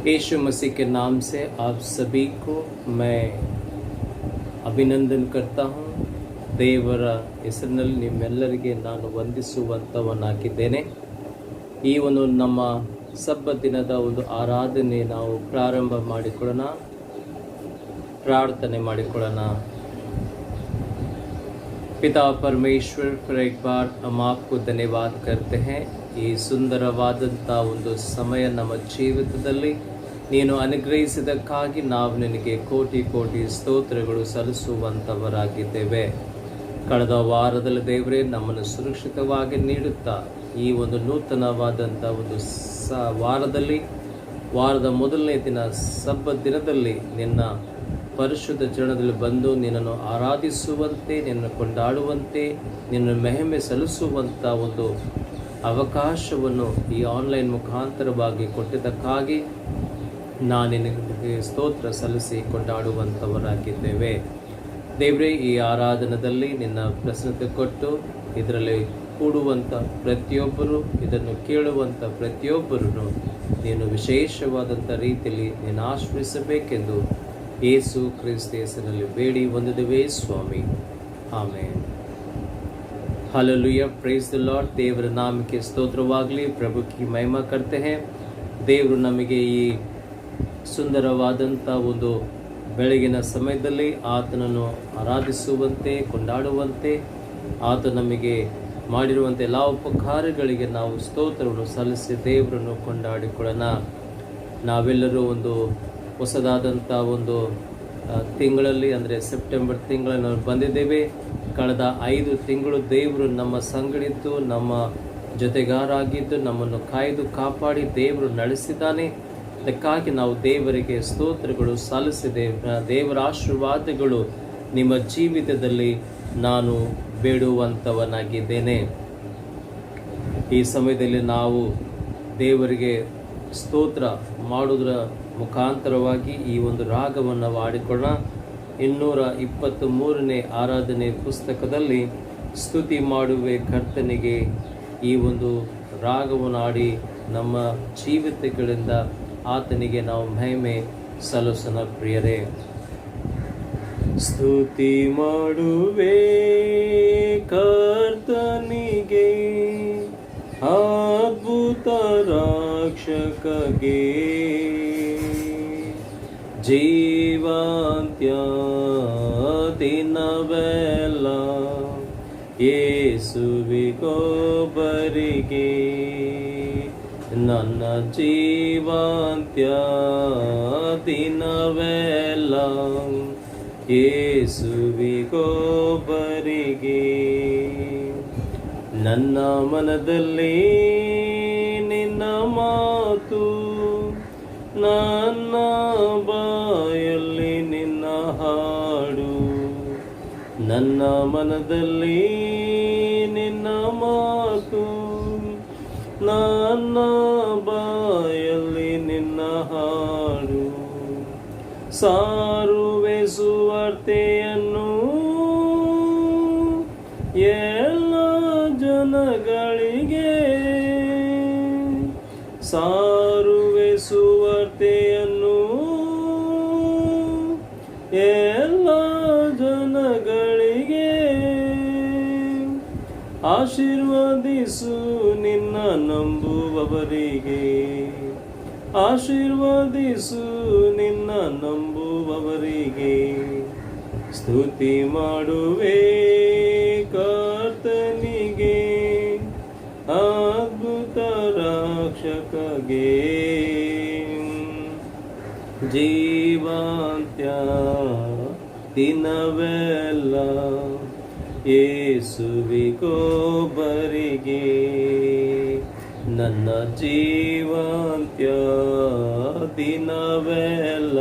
यीशु मसीह के नाम से आप सभी को मैं ಅಭಿನಂದನೆ करता हूँ. ದೇವರ ಹೆಸರಿನಲ್ಲಿ ನಿಮ್ಮೆಲ್ಲರಿಗೆ ನಾನು ವಂದಿಸುವಂತವನಾಗಿದ್ದೇನೆ. ಈ ಒಂದು ನಮ್ಮ ಸಬ್ಬತ್ ದಿನದ ಒಂದು ಆರಾಧನೆ ನಾವು ಪ್ರಾರಂಭ ಮಾಡಿಕೊಳ್ಳೋಣ, ಪ್ರಾರ್ಥನೆ ಮಾಡಿಕೊಳ್ಳೋಣ. पिता परमेश्वर फिर एक बार हम आपको धन्यवाद करते हैं. ಈ ಸುಂದರವಾದಂಥ ಒಂದು ಸಮಯ ನಮ್ಮ ಜೀವಿತದಲ್ಲಿ ನೀನು ಅನುಗ್ರಹಿಸಿದ್ದಕ್ಕಾಗಿ ನಾವು ನಿನಗೆ ಕೋಟಿ ಕೋಟಿ ಸ್ತೋತ್ರಗಳು ಸಲ್ಲಿಸುವಂಥವರಾಗಿದ್ದೇವೆ. ಕಳೆದ ವಾರದಲ್ಲಿ ದೇವರೇ ನಮ್ಮನ್ನು ಸುರಕ್ಷಿತವಾಗಿ ನೀಡುತ್ತಾ ಈ ಒಂದು ನೂತನವಾದಂಥ ಒಂದು ವಾರದಲ್ಲಿ ವಾರದ ಮೊದಲನೇ ದಿನ ಸಬ್ಬತ್ ದಿನದಲ್ಲಿ ನಿನ್ನ ಪರಿಶುದ್ಧ ಚರಣದಲ್ಲಿ ಬಂದು ನಿನ್ನನ್ನು ಆರಾಧಿಸುವಂತೆ, ನಿನ್ನನ್ನು ಕೊಂಡಾಡುವಂತೆ, ನಿನ್ನ ಮಹಿಮೆ ಸಲ್ಲಿಸುವಂಥ ಒಂದು ಅವಕಾಶವನ್ನು ಈ ಆನ್ಲೈನ್ ಮುಖಾಂತರವಾಗಿ ಕೊಟ್ಟಿದ್ದಕ್ಕಾಗಿ ನಾನು ನಿನಗೆ ಸ್ತೋತ್ರ ಸಲ್ಲಿಸಿ ಕೊಂಡಾಡುವಂಥವರಾಗಿದ್ದೇವೆ. ದೇವರೇ, ಈ ಆರಾಧನದಲ್ಲಿ ನಿನ್ನ ಪ್ರಸನ್ನತೆ ಕೊಟ್ಟು ಇದರಲ್ಲಿ ಕೂಡುವಂಥ ಪ್ರತಿಯೊಬ್ಬರು, ಇದನ್ನು ಕೇಳುವಂಥ ಪ್ರತಿಯೊಬ್ಬರನ್ನು ನೀನು ವಿಶೇಷವಾದಂಥ ರೀತಿಯಲ್ಲಿ ನೀನು ಆಶ್ರಯಿಸಬೇಕೆಂದು ಯೇಸು ಕ್ರಿಸ್ತ ಹೆಸರಿನಲ್ಲಿ ಬೇಡಿ ಹೊಂದಿದ್ದೇವೆ ಸ್ವಾಮಿ. Amen. Hallelujah, praise the lord. ದೇವರ ನಾಮಕ್ಕೆ ಸ್ತೋತ್ರವಾಗಲಿ. ಪ್ರಭು ಕಿ ಮಹಿಮಾ करते हैं. ದೇವರು ನಮಗೆ ಈ ಸುಂದರವಾದಂಥ ಒಂದು ಬೆಳಗಿನ ಸಮಯದಲ್ಲಿ ಆತನನ್ನು ಆರಾಧಿಸುವಂತೆ, ಕೊಂಡಾಡುವಂತೆ, ಆತ ನಮಗೆ ಮಾಡಿರುವಂಥ ಎಲ್ಲ ಉಪಕಾರಗಳಿಗೆ ನಾವು ಸ್ತೋತ್ರವನ್ನು ಸಲ್ಲಿಸಿ ದೇವರನ್ನು ಕೊಂಡಾಡಿಕೊಳ್ಳೋಣ. ನಾವೆಲ್ಲರೂ ಒಂದು ಹೊಸದಾದಂಥ ಒಂದು ತಿಂಗಳಲ್ಲಿ, ಅಂದರೆ ಸೆಪ್ಟೆಂಬರ್ ತಿಂಗಳಲ್ಲಿ ನಾವು ಬಂದಿದ್ದೇವೆ. ಕಳೆದ 5 ತಿಂಗಳು ದೇವರು ನಮ್ಮ ಸಂಗಡಿದ್ದು, ನಮ್ಮ ಜೊತೆಗಾರಾಗಿದ್ದು, ನಮ್ಮನ್ನು ಕಾಯ್ದು ಕಾಪಾಡಿ ದೇವರು ನಡೆಸಿದ್ದಾನೆ. ಅದಕ್ಕಾಗಿ ನಾವು ದೇವರಿಗೆ ಸ್ತೋತ್ರಗಳು ಸಲ್ಲಿಸಿದ್ದೇವೆ. ದೇವರ ಆಶೀರ್ವಾದಗಳು ನಿಮ್ಮ ಜೀವಿತದಲ್ಲಿ ನಾನು ಬೇಡುವಂಥವನಾಗಿದ್ದೇನೆ. ಈ ಸಮಯದಲ್ಲಿ ನಾವು ದೇವರಿಗೆ ಸ್ತೋತ್ರ ಮಾಡುವುದರ ಮುಖಾಂತರವಾಗಿ ಈ ಒಂದು ರಾಗವನ್ನು ಹಾಡಿಕೊಳ್ಳೋಣ. 223ನೇ ಆರಾಧನೆ ಪುಸ್ತಕದಲ್ಲಿ ಸ್ತುತಿ ಮಾಡುವೆ ಕರ್ತನಿಗೆ ಈ ಒಂದು ರಾಗವನ್ನು ಹಾಡಿ ನಮ್ಮ ಜೀವಿತಗಳಿಂದ ಆತನಿಗೆ ನಾವು ಮಹಿಮೆ ಸಲ್ಲಿಸೋಣ. ಪ್ರಿಯರೇ, ಸ್ತುತಿ ಮಾಡುವೆ ಕರ್ತನಿಗೆ, ಅದ್ಭುತ ರಕ್ಷಕಗೆ, ಜೀವಂತ್ಯ ದಿನವೆಲ್ಲ ಯೇಸುವಿಗೊಬ್ಬರಿಗೆ, ನನ್ನ ಜೀವಂತ್ಯ ದಿನವೆಲ್ಲ ಯೇಸುವಿಗೊಬ್ಬರಿಗೆ. ನನ್ನ ಮನದಲ್ಲಿ ನಿನ್ನ ಮಾತು, ನನ್ನ ಬಾಯಲ್ಲಿ ನಿನ್ನ ಹಾಡು, ನನ್ನ ಮನದಲ್ಲಿ ನಿನ್ನ ಮಾತು, ನನ್ನ ಬಾಯಲ್ಲಿ ನಿನ್ನ ಹಾಡು. ಸಾರುವೆ ಸುವಾರ್ತೆಯನ್ನು ಎಲ್ಲ ಜನಗಳಿಗೆ, ಸಾರುವೆ ಸುವಾರ್ತೆಯನ್ನು ಎಲ್ಲ ಜನಗಳಿಗೆ. ಆಶೀರ್ವದಿಸು ನಿನ್ನ ನಂಬುವವರಿಗೆ, ಆಶೀರ್ವದಿಸು ನಿನ್ನ ನಂಬುವವರಿಗೆ. ಸ್ತುತಿ ಮಾಡುವೆ ಕರ್ತನಿಗೆ, ಅದ್ಭುತ ರಕ್ಷಕಗೆ, ಜೀವಂತ್ಯ ದಿನವೆಲ್ಲ ಯೇಸುವಿಗೊಬ್ಬರಿಗೆ, ನನ್ನ ಜೀವಂತ್ಯ ದಿನವೆಲ್ಲ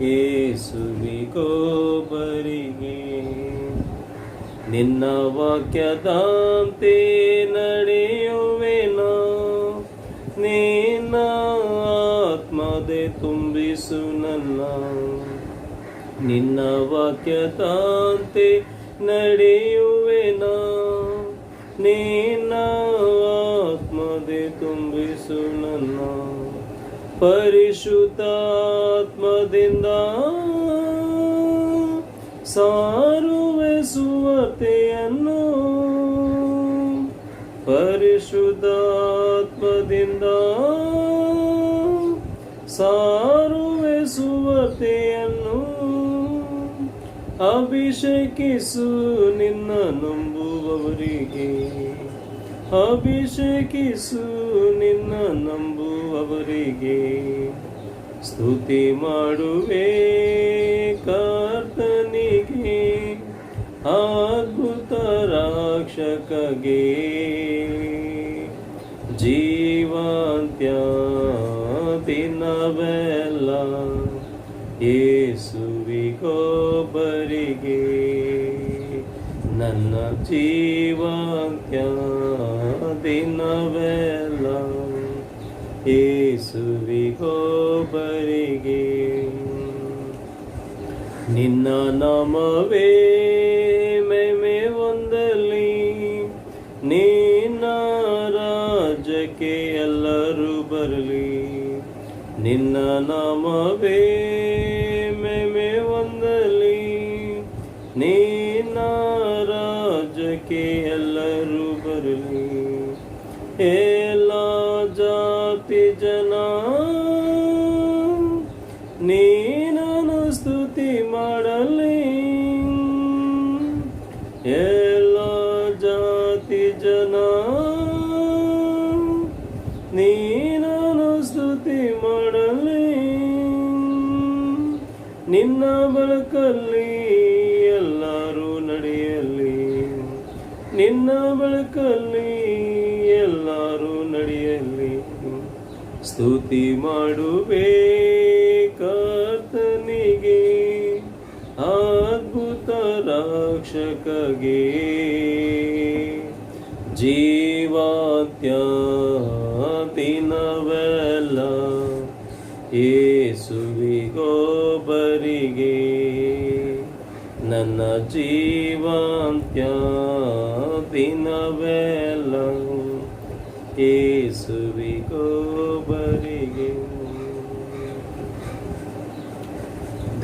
ಯೇಸುವಿಗೊಬ್ಬರಿಗೆ. ನಿನ್ನ ವಾಕ್ಯದಂತೆ ನಡೆಯುವೆನಾ, ನಿನ್ನ ಆತ್ಮದೆ ತುಂಬಿಸು ನನ್ನ. ನಿನ್ನ ವಾಕ್ಯದಂತೆ ನಡೆಯುವೆನಾ, ನಿನ್ನ ಆತ್ಮದೆ ತುಂಬಿಸು ನನ್ನ. ಪರಿಶುದ್ಧಾತ್ಮದಿಂದ ಸಾರುವೆ ಸುವಾರ್ತೆಯನ್ನು, ಪರಿಶುದ್ಧಾತ್ಮದಿಂದ ಸಾರುವೆ ಸುವಾರ್ತೆಯನ್ನು. ಅಭಿಷೇಕಿಸು ನಿನ್ನ ನಂಬುವವರಿಗೆ, ಅಭಿಷೇಕಿಸು ನಿನ್ನ ನಂಬುವವರಿಗೆ. ಸ್ತುತಿ ಮಾಡುವೆ ಕರ್ತನಿಗೆ, ಅದ್ಭುತ ರಕ್ಷಕಗೆ. ಜೀವಂತ್ಯ ದಿನವೆಲ್ಲ ಯೇಸುವಿಗೊಬ್ಬರಿಗೆ, ನನ್ನ ಜೀವಂತ್ಯ ದಿನವೆಲ್ಲ ಯೇಸುವಿಗೊಬ್ಬರಿಗೆ. ನಿನ್ನ ನಾಮವೇ ಮಹಿಮೆ ಹೊಂದಲಿ, ನಿನ್ನ ರಾಜ್ಯಕ್ಕೆ ಎಲ್ಲರೂ ಬರಲಿ. ನಿನ್ನ ನಾಮವೇ ಮಹಿಮೆ ಹೊಂದಲಿ, ನಿನ್ನ ರಾಜ್ಯಕ್ಕೆ ಎಲ್ಲರೂ ಬರಲಿ. ಎಲ್ಲ ಜಾತಿ ಜನ ನೀನನ್ನು ಸ್ತುತಿ ಮಾಡಲಿ, ಎಲ್ಲ ಜಾತಿ ಜನ ನೀನನ್ನು ಸ್ತುತಿ ಮಾಡಲಿ. ನಿನ್ನ ಬೆಳಕಲ್ಲಿ ಎಲ್ಲರೂ ನಡೆಯಲಿ, ನಿನ್ನ ಬೆಳಕಲ್ಲಿ ಎಲ್ಲರೂ ನಡೆಯಲಿ. ಸ್ತುತಿ ಮಾಡುವೆ ಕರ್ತನಿಗೆ, ಅದ್ಭುತ ರಕ್ಷಕಗೆ. ಜೀವಂತ್ಯ ದಿನವೆಲ್ಲ ಯೇಸುವಿಗೊಬ್ಬರಿಗೆ, ನನ್ನ ಜೀವಂತ್ಯ ದಿನವೆಲ್ಲ ಯೇಸುವಿಗೊಬ್ಬರಿಗೆ.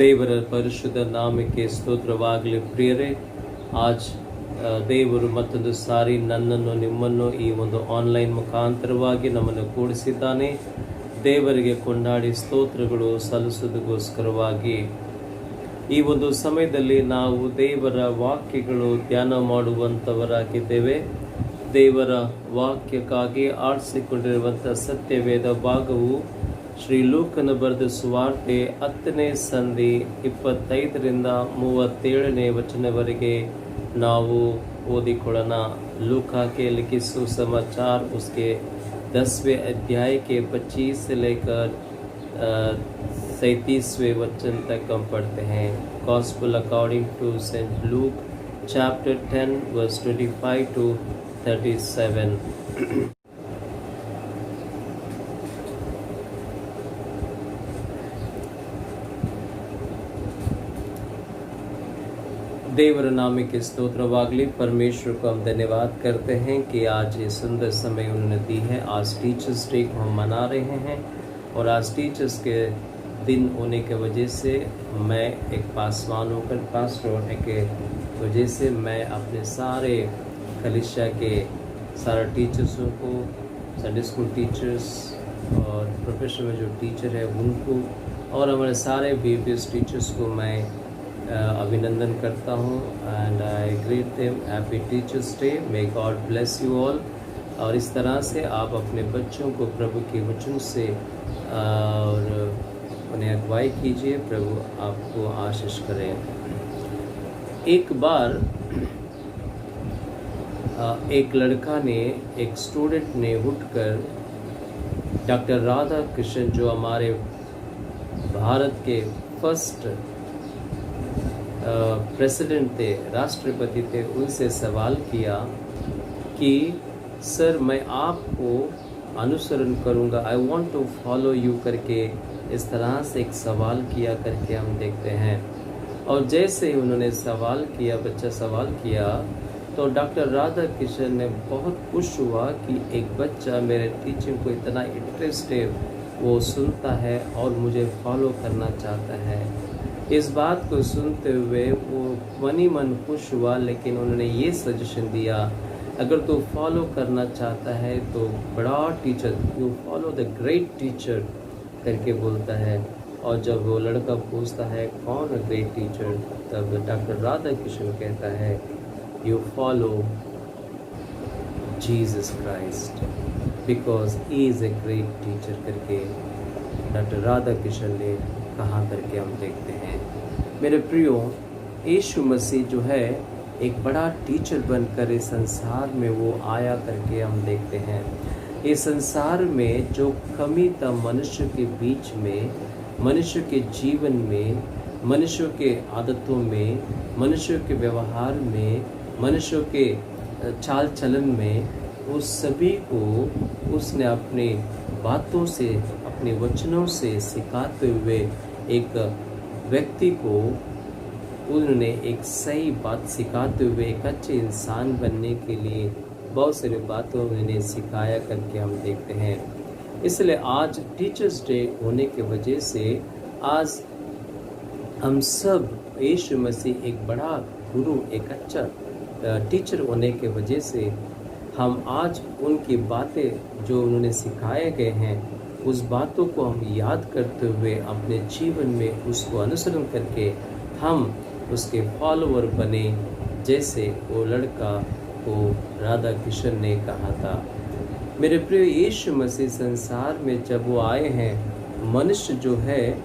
ದೇವರ ಪರಿಶುದ್ಧ ನಾಮಕ್ಕೆ ಸ್ತೋತ್ರವಾಗಲಿ. ಪ್ರಿಯರೇ, ಆಜ್ ದೇವರು ಮತ್ತೊಂದು ಸಾರಿ ನನ್ನನ್ನು ನಿಮ್ಮನ್ನು ಈ ಒಂದು ಆನ್ಲೈನ್ ಮುಖಾಂತರವಾಗಿ ನಮ್ಮನ್ನು ಕೂಡಿಸಿದ್ದಾನೆ. ದೇವರಿಗೆ ಕೊಂಡಾಡಿ ಸ್ತೋತ್ರಗಳು ಸಲ್ಲಿಸುವುದಕ್ಕೋಸ್ಕರವಾಗಿ ಈ ಒಂದು ಸಮಯದಲ್ಲಿ ನಾವು ದೇವರ ವಾಕ್ಯಗಳು ಧ್ಯಾನ ಮಾಡುವಂಥವರಾಗಿದ್ದೇವೆ. ದೇವರ ವಾಕ್ಯಕ್ಕಾಗಿ ಆರಿಸಿಕೊಂಡಿರುವಂಥ ಸತ್ಯವೇದ ಭಾಗವು ಶ್ರೀ ಲೂಕನ ಬರೆದ ಸುವಾರ್ತೆ 10ನೇ ಸಂಧಿ 25ರಿಂದ 37ನೇ ವಚನವರೆಗೆ ನಾವು ಓದಿಕೊಳ್ಳೋಣ. लूका के लिखित सुसमाचार उसके 10वें अध्याय के 25 से लेकर 37वें वचन तक हम पढ़ते हैं. Gospel according to St. Luke chapter 10 verse 25 to 37. देवर नाम के स्तोत्रवागली. परमेश्वर को हम धन्यवाद करते हैं कि आज ये सुंदर समय उन्होंने दी है. आज टीचर्स डे को हम मना रहे हैं और आज टीचर्स के दिन होने के वजह से मैं एक पासवान होकर पास्टर होने के वजह से मैं अपने सारे कलीसिया के सारे टीचर्सों को, संडे स्कूल टीचर्स और प्रोफेशनल में जो टीचर है उनको और हमारे सारे बीबीएस टीचर्स को मैं अभिनंदन करता हूँ. And I greet them happy teachers day. May God bless you all. और इस तरह से आप अपने बच्चों को प्रभु के वचन से और उन्हें अगुवाई कीजिए. प्रभु आपको आशीष करें. एक बार एक लड़का ने, एक स्टूडेंट ने उठकर डॉक्टर राधा कृष्ण जो हमारे भारत के फर्स्ट प्रेसिडेंट थे, राष्ट्रपति थे, उनसे सवाल किया कि सर मैं आपको अनुसरण करूंगा, I want to follow you करके इस तरह से एक सवाल किया करके हम देखते हैं. और जैसे ही उन्होंने सवाल किया, बच्चा सवाल किया, तो डॉक्टर राधा कृष्ण ने बहुत खुश हुआ कि एक बच्चा मेरे टीचिंग को इतना इंटरेस्ट है, वो सुनता है और मुझे फॉलो करना चाहता है। इस बात को सुनते हुए वो मन ही मन खुश हुआ, लेकिन उन्होंने ये सजेशन दिया, अगर तू फॉलो करना चाहता है तो बड़ा teacher, you follow the great teacher करके बोलता है। और जब वो लड़का पूछता है कौन है ग्रेट टीचर, तब डॉक्टर राधा कृष्ण कहता है you follow Jesus Christ because he is a great teacher करके डॉक्टर राधा कृष्ण ने कहा करके हम देखते हैं। मेरे प्रियो, यीशु मसीह जो है एक बड़ा टीचर बनकर इस संसार में वो आया करके हम देखते हैं। इस संसार में जो कमी था मनुष्य के बीच में, मनुष्य के जीवन में, मनुष्य के आदतों में, मनुष्य के व्यवहार में, मनुष्य के चाल चलन में, उस सभी को उसने अपनी बातों से, अपने वचनों से सिखाते हुए एक व्यक्ति को उन्होंने एक सही बात सिखाते हुए एक अच्छे इंसान बनने के लिए बहुत सारी बातों उन्हें सिखाया करके हम देखते हैं। इसलिए आज टीचर्स डे होने की वजह से आज हम सब यीशु मसीह एक बड़ा गुरु, एक अच्छा टीचर होने के वजह से हम आज उनकी बातें जो उन्होंने सिखाए गए हैं उस बातों को हम याद करते हुए अपने जीवन में उसको अनुसरण करके हम उसके फॉलोअर बने, जैसे वो लड़का को राधा कृष्ण ने कहा था। मेरे प्रिय, यीशु मसीह संसार में जब वो आए हैं, मनुष्य जो है,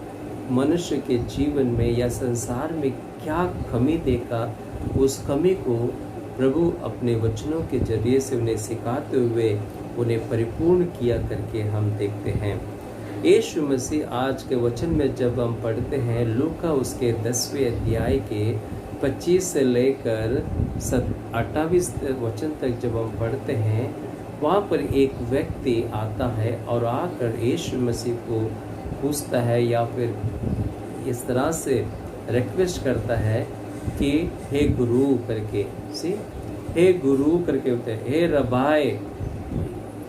मनुष्य के जीवन में या संसार में क्या कमी देखा, उस कमी को प्रभु अपने वचनों के जरिए से उन्हें सिखाते हुए उन्हें परिपूर्ण किया करके हम देखते हैं। यीशु मसीह आज के वचन में जब हम पढ़ते हैं, लूका उसके 10वें अध्याय के 25 से लेकर 28 वचन तक जब हम पढ़ते हैं, वहाँ पर एक व्यक्ति आता है और आकर यीशु मसीह को पूछता है या फिर इस तरह से रिक्वेस्ट करता है कि हे गुरु करके, हे गुरु करके होते हैं, हे रबाई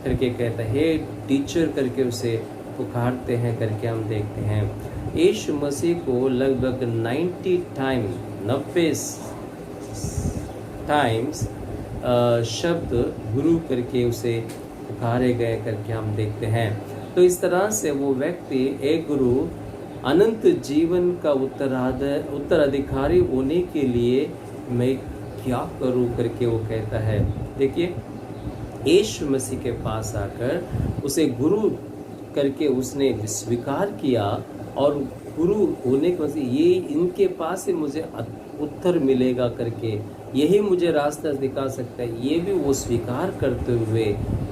करके कहता है, हे टीचर करके उसे पुकारते हैं करके हम देखते हैं। यीशु मसीह को लगभग 90 टाइम्स शब्द गुरु करके उसे पुकारे गए करके हम देखते हैं। तो इस तरह से वो व्यक्ति एक गुरु अनंत जीवन का उत्तराधिकारी होने के लिए मैं क्या करूं करके वो कहता है। देखिए, यीशु मसीह के पास आकर उसे गुरु करके उसने स्वीकार किया और गुरु होने के वजह ये इनके पास से मुझे उत्तर मिलेगा करके, यही मुझे रास्ता दिखा सकता है, ये भी वो स्वीकार करते हुए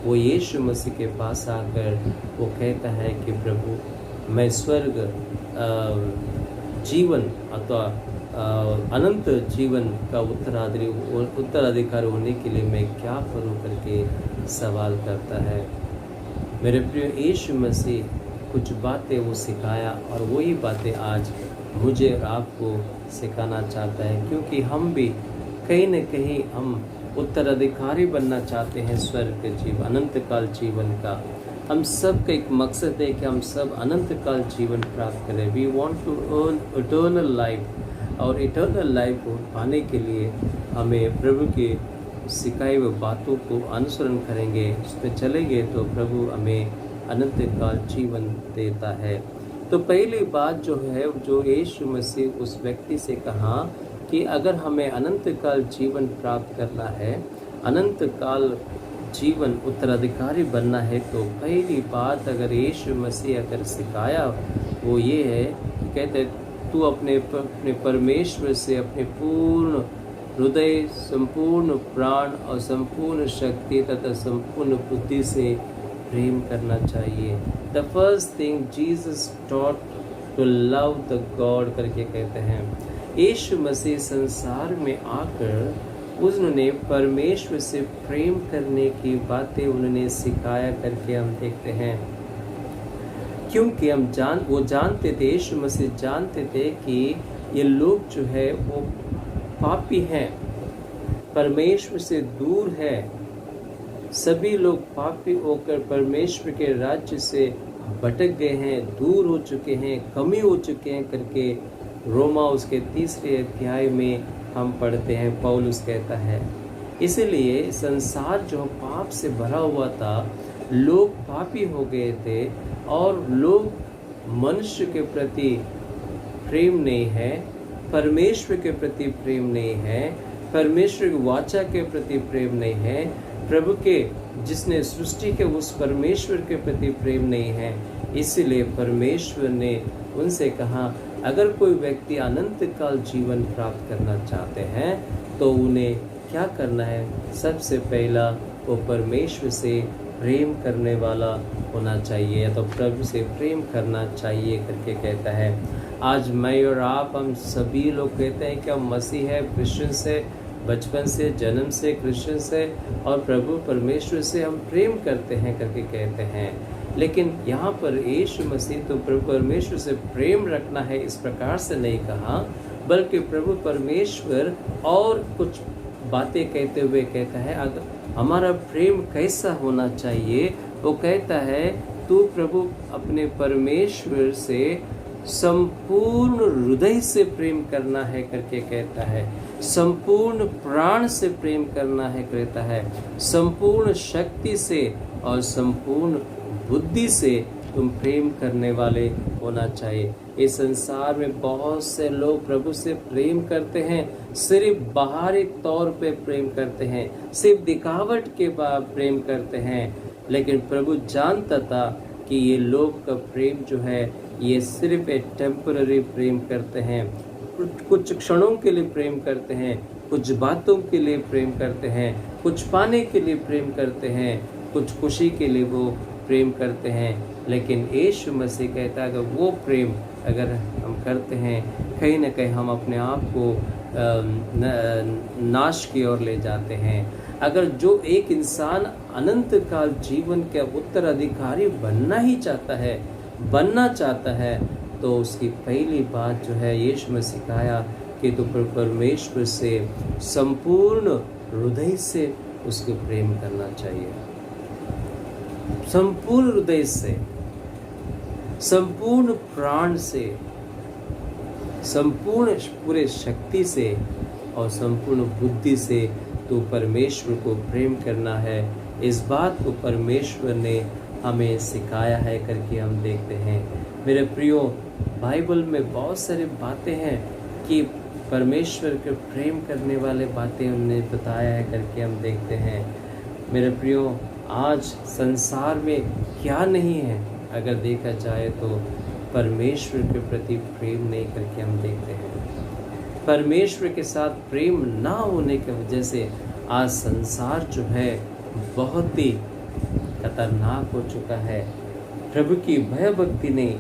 वो यीशु मसीह के पास आकर वो कहता है कि प्रभु, मैं स्वर्ग जीवन अथवा अनंत जीवन का उत्तराधिकारी होने के लिए मैं क्या करूं करके सवाल करता है। मेरे प्रिय, यीशु मसीह कुछ बातें वो सिखाया और वही बातें आज मुझे और आपको सिखाना चाहता है, क्योंकि हम भी कहीं न कहीं हम उत्तराधिकारी बनना चाहते हैं स्वर्ग के जीवन, अनंत काल जीवन का। हम सब का एक मकसद है कि हम सब अनंत काल जीवन प्राप्त करें। We want to earn eternal life, और इटर्नल लाइफ को पाने के लिए हमें प्रभु के सिखाए हुए बातों को अनुसरण करेंगे, उस पर चलेंगे तो प्रभु हमें अनंत काल जीवन देता है। तो पहली बात जो है, जो यीशु मसीह उस व्यक्ति से कहा कि अगर हमें अनंत काल जीवन प्राप्त करना है, अनंत काल जीवन उत्तराधिकारी बनना है, तो पहली बात अगर यीशु मसीह अगर सिखाया वो ये है कि कहते तू अपने परमेश्वर से अपने पूर्ण हृदय, संपूर्ण प्राण और संपूर्ण शक्ति तथा संपूर्ण बुद्धि से प्रेम करना चाहिए। The first thing Jesus taught to love the God करके कहते हैं। यीशु मसीह संसार में आकर उन्होंने परमेश्वर से प्रेम करने की बातें उन्होंने सिखाया करके हम देखते हैं, क्योंकि वो जानते थे, यीशु मसीह जानते थे कि ये लोग जो है वो पापी हैं, परमेश्वर से दूर है। सभी लोग पापी होकर परमेश्वर के राज्य से भटक गए हैं, दूर हो चुके हैं, कमी हो चुके हैं करके रोमा उसके 3 अध्याय में हम पढ़ते हैं, पौलुस कहता है। इसलिए संसार जो पाप से भरा हुआ था, लोग पापी हो गए थे और लोग मनुष्य के प्रति प्रेम नहीं है, परमेश्वर के प्रति प्रेम नहीं है, परमेश्वर की वाचा के प्रति प्रेम नहीं है, प्रभु के जिसने सृष्टि के उस परमेश्वर के प्रति प्रेम नहीं है। इसलिए परमेश्वर ने उनसे कहा, अगर कोई व्यक्ति अनंत काल जीवन प्राप्त करना चाहते हैं तो उन्हें क्या करना है? सबसे पहला वो परमेश्वर से प्रेम करने वाला होना चाहिए, या तो प्रभु से प्रेम करना चाहिए करके कहता है। आज मैं और आप, हम सभी लोग कहते हैं कि हम मसीह है, क्रिश्चियन से, बचपन से, जन्म से क्रिश्चियन से और प्रभु परमेश्वर से हम प्रेम करते हैं करके कहते हैं। लेकिन यहाँ पर यीशु मसीह तो प्रभु परमेश्वर से प्रेम रखना है इस प्रकार से नहीं कहा, बल्कि प्रभु परमेश्वर और कुछ बातें कहते हुए कहता है, अगर हमारा प्रेम कैसा होना चाहिए, वो कहता है तू प्रभु अपने परमेश्वर से संपूर्ण हृदय से प्रेम करना है करके कहता है, संपूर्ण प्राण से प्रेम करना है कहता है, संपूर्ण शक्ति से और संपूर्ण बुद्धि से तुम प्रेम करने वाले होना चाहिए। इस संसार में बहुत से लोग प्रभु से प्रेम करते हैं, सिर्फ बाहरी तौर पे प्रेम करते हैं, सिर्फ दिखावट के बाद प्रेम करते हैं। लेकिन प्रभु जानता था कि ये लोग का प्रेम जो है ये सिर्फ एक टेम्पररी प्रेम करते हैं, कुछ क्षणों के लिए प्रेम करते हैं, कुछ बातों के लिए प्रेम करते हैं, कुछ पाने के लिए प्रेम करते हैं, कुछ खुशी के लिए वो प्रेम करते हैं। लेकिन यीशु मसीह कहता है अगर वो प्रेम अगर हम करते हैं, कहीं ना कहीं हम अपने आप को नाश की ओर ले जाते हैं। अगर जो एक इंसान अनंत काल जीवन के उत्तराधिकारी बनना चाहता है तो उसकी पहली बात जो है यीशु में सिखाया कि तो परमेश्वर से संपूर्ण हृदय से उसको प्रेम करना चाहिए, संपूर्ण हृदय से, संपूर्ण प्राण से, संपूर्ण पूरे शक्ति से और संपूर्ण बुद्धि से तो परमेश्वर को प्रेम करना है। इस बात को परमेश्वर ने हमें सिखाया है करके हम देखते हैं। मेरे प्रियो, बाइबल में बहुत सारी बातें हैं कि परमेश्वर के प्रेम करने वाले बातें हमने बताया है करके हम देखते हैं। मेरे प्रियो, आज संसार में क्या नहीं है अगर देखा जाए तो परमेश्वर के प्रति प्रेम नहीं करके हम देखते हैं। परमेश्वर के साथ प्रेम ना होने की वजह से आज संसार जो है बहुत ही खतरनाक हो चुका है। प्रभु की भय भक्ति ने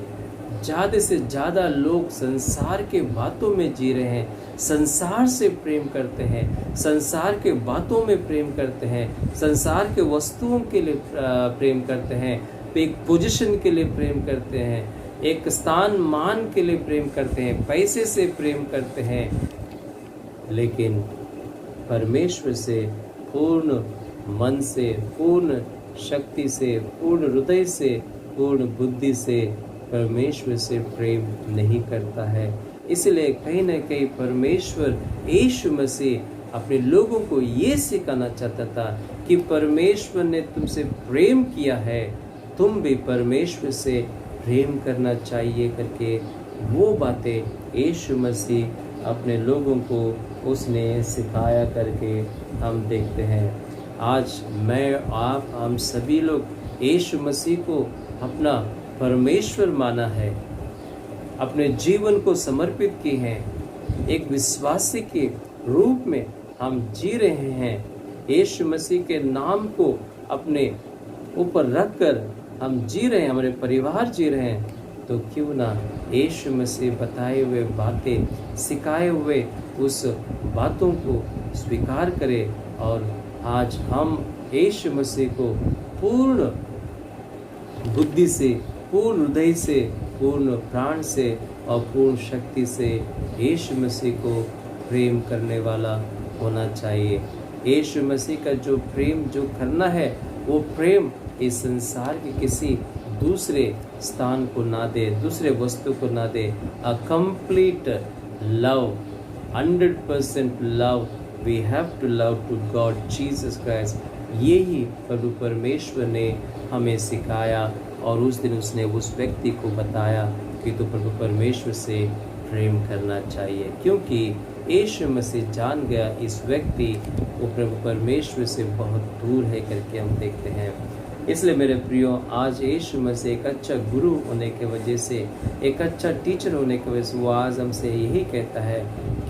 ज़्यादा से ज़्यादा लोग संसार के बातों में जी रहे हैं, संसार से प्रेम करते हैं, संसार के बातों में प्रेम करते हैं, संसार के वस्तुओं के लिए प्रेम करते हैं, एक पोजीशन के लिए प्रेम करते हैं, एक स्थान मान के लिए प्रेम करते हैं, पैसे से प्रेम करते हैं। लेकिन परमेश्वर से पूर्ण मन से, पूर्ण शक्ति से, पूर्ण हृदय से, पूर्ण बुद्धि से परमेश्वर से प्रेम नहीं करता है। इसलिए कहीं ना कहीं परमेश्वर यीशु मसीह अपने लोगों को ये सिखाना चाहता था कि परमेश्वर ने तुमसे प्रेम किया है, तुम भी परमेश्वर से प्रेम करना चाहिए करके वो बातें यीशु मसीह अपने लोगों को उसने सिखाया करके हम देखते हैं। आज मैं, आप, हम सभी लोग यीशु मसीह को अपना परमेश्वर माना है, अपने जीवन को समर्पित किए हैं, एक विश्वासी के रूप में हम जी रहे हैं, यीशु मसीह के नाम को अपने ऊपर रखकर हम जी रहे हैं, हमारे परिवार जी रहे हैं, तो क्यों ना यीशु मसीह बताए हुए बातें, सिखाए हुए उस बातों को स्वीकार करें और आज हम यीशु मसीह को पूर्ण बुद्धि से, पूर्ण हृदय से, पूर्ण प्राण से और पूर्ण शक्ति से यीशु मसीह को प्रेम करने वाला होना चाहिए। यीशु मसीह का जो प्रेम जो करना है वो प्रेम इस संसार के किसी दूसरे स्थान को ना दे, दूसरे वस्तु को ना दे। A complete love, 100% love we have to love to God Jesus Christ. यही प्रभु परमेश्वर ने हमें सिखाया और उस दिन उसने उस व्यक्ति को बताया कि तो प्रभु परमेश्वर से प्रेम करना चाहिए, क्योंकि यीशु मसीह जान गया इस व्यक्ति वो प्रभु परमेश्वर से बहुत दूर है करके हम देखते हैं। इसलिए मेरे प्रियो, आज यीशु मसीह एक अच्छा गुरु होने के वजह से, एक अच्छा टीचर होने की वजह से वो आज हमसे यही कहता है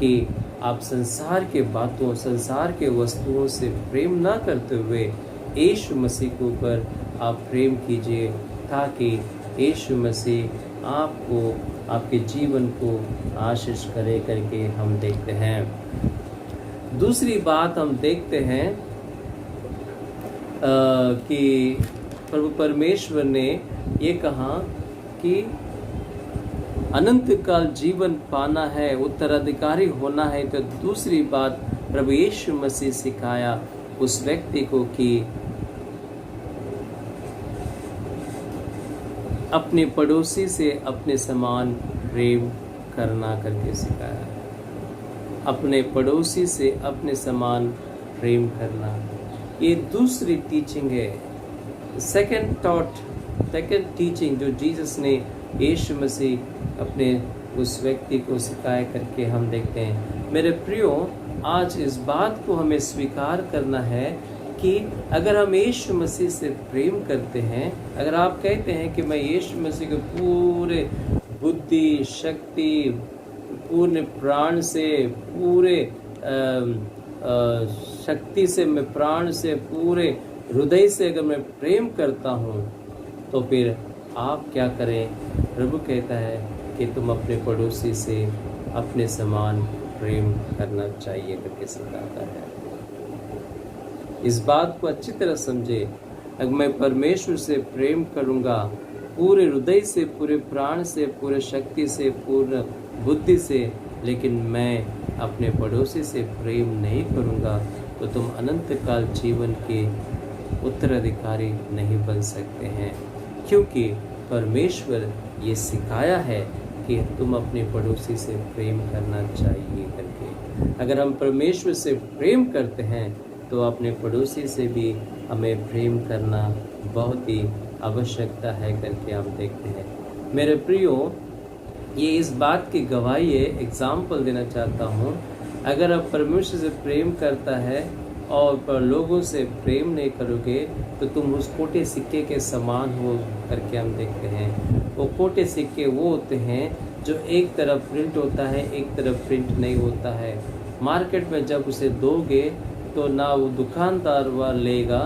कि आप संसार के बातों, संसार के वस्तुओं से प्रेम ना करते हुए यीशु मसीह के ऊपर आप प्रेम कीजिए, ताकि यीशु मसीह आपको, आपके जीवन को आशीष करे करके हम देखते हैं। दूसरी बात हम देखते हैं कि प्रभु परमेश्वर ने ये कहा कि अनंत काल जीवन पाना है, उत्तराधिकारी होना है। तो दूसरी बात प्रभु यीशु मसीह सिखाया उस व्यक्ति को कि अपने पड़ोसी से अपने समान प्रेम करना करके सिखाया। अपने पड़ोसी से अपने समान प्रेम करना, ये दूसरी टीचिंग है। सेकंड टीचिंग जो जीसस ने, यीशु मसीह अपने उस व्यक्ति को सिखाया करके हम देखते हैं। मेरे प्रियो, आज इस बात को हमें स्वीकार करना है कि अगर हम यीशु मसीह से प्रेम करते हैं, अगर आप कहते हैं कि मैं यीशु मसीह के पूरे बुद्धि, शक्ति, पूर्ण प्राण से, पूरे शक्ति से, मैं प्राण से, पूरे हृदय से अगर मैं प्रेम करता हूँ, तो फिर आप क्या करें? प्रभु कहता है कि तुम अपने पड़ोसी से अपने समान प्रेम करना चाहिए करके सिखाता है। इस बात को अच्छी तरह समझे। अगर मैं परमेश्वर से प्रेम करूँगा पूरे हृदय से, पूरे प्राण से, पूरे शक्ति से, पूर्ण बुद्धि से, लेकिन मैं अपने पड़ोसी से प्रेम नहीं करूँगा, तो तुम अनंत काल जीवन के उत्तराधिकारी नहीं बन सकते हैं। क्योंकि परमेश्वर ये सिखाया है कि तुम अपने पड़ोसी से प्रेम करना चाहिए करके। अगर हम परमेश्वर से प्रेम करते हैं तो अपने पड़ोसी से भी हमें प्रेम करना बहुत ही आवश्यकता है करके हम देखते हैं। मेरे प्रियो, ये इस बात की गवाही है, एग्जाम्पल देना चाहता हूँ। अगर आप परमेश्वर से प्रेम करता है और पर लोगों से प्रेम नहीं करोगे, तो तुम उस खोटे सिक्के के समान हो करके हम देखते हैं। वो खोटे सिक्के वो होते हैं जो एक तरफ प्रिंट होता है, एक तरफ प्रिंट नहीं होता है। मार्केट में जब उसे दोगे तो ना वो दुकानदार वह लेगा,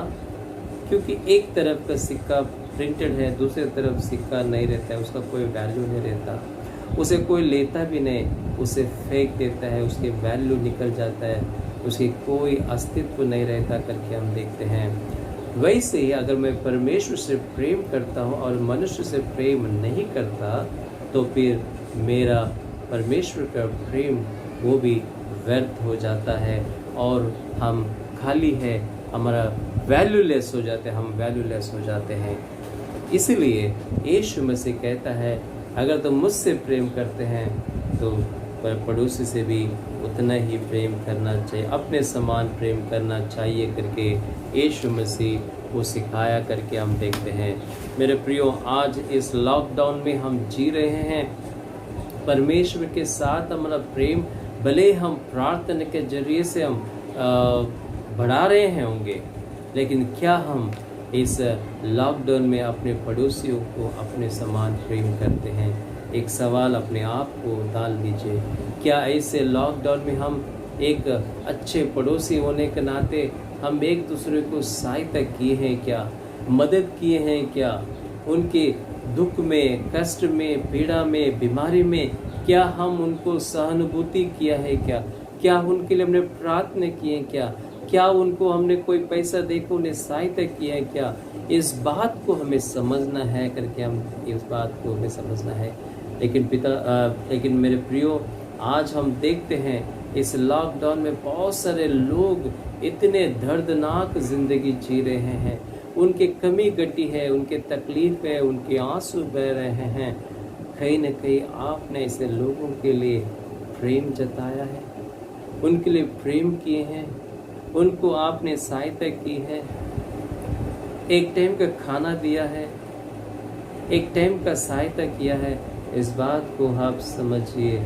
क्योंकि एक तरफ का सिक्का प्रिंटेड है, दूसरी तरफ सिक्का नहीं रहता है, उसका कोई वैल्यू नहीं रहता, उसे कोई लेता भी नहीं, उसे फेंक देता है, उसके वैल्यू निकल जाता है, उसकी कोई अस्तित्व नहीं रहता करके हम देखते हैं। वैसे ही अगर मैं परमेश्वर से प्रेम करता हूँ और मनुष्य से प्रेम नहीं करता, तो फिर मेरा परमेश्वर का प्रेम वो भी व्यर्थ हो जाता है और हम खाली है, हमारा वैल्यूलेस हो जाते हैं, हम वैल्यूलेस हो जाते हैं। इसलिए यीशु मसीह कहता है, अगर तुम मुझसे प्रेम करते हैं तो पड़ोसी से भी उतना ही प्रेम करना चाहिए, अपने समान प्रेम करना चाहिए करके यीशु मसीह वो सिखाया करके हम देखते हैं। मेरे प्रियो, आज इस लॉकडाउन में हम जी रहे हैं, परमेश्वर के साथ हमारा प्रेम भले हम प्रार्थना के जरिए से हम बढ़ा रहे हैं होंगे, लेकिन क्या हम इस लॉकडाउन में अपने पड़ोसियों को अपने समान प्रेम करते हैं? एक सवाल अपने आप को डाल दीजिए। क्या ऐसे लॉकडाउन में हम एक अच्छे पड़ोसी होने के नाते हम एक दूसरे को सहायता किए हैं क्या? मदद किए हैं क्या? उनके दुख में, कष्ट में, पीड़ा में, बीमारी में क्या हम उनको सहानुभूति किया है क्या? क्या उनके लिए हमने प्रार्थना की है क्या? क्या उनको हमने कोई पैसा देकर उन्हें सहायता किया है क्या? इस बात को हमें समझना है करके हम इस बात को हमें समझना है। लेकिन मेरे प्रियो, आज हम देखते हैं इस लॉकडाउन में बहुत सारे लोग इतने दर्दनाक ज़िंदगी जी रहे हैं, उनके कमी घटी है, उनके तकलीफ है, उनके आंसू बह रहे हैं, कहीं न कहीं आपने ऐसे लोगों के लिए प्रेम जताया है, उनके लिए प्रेम किए हैं, उनको आपने सहायता की है, एक टाइम का खाना दिया है, एक टाइम का सहायता किया है। इस बात को आप समझिए,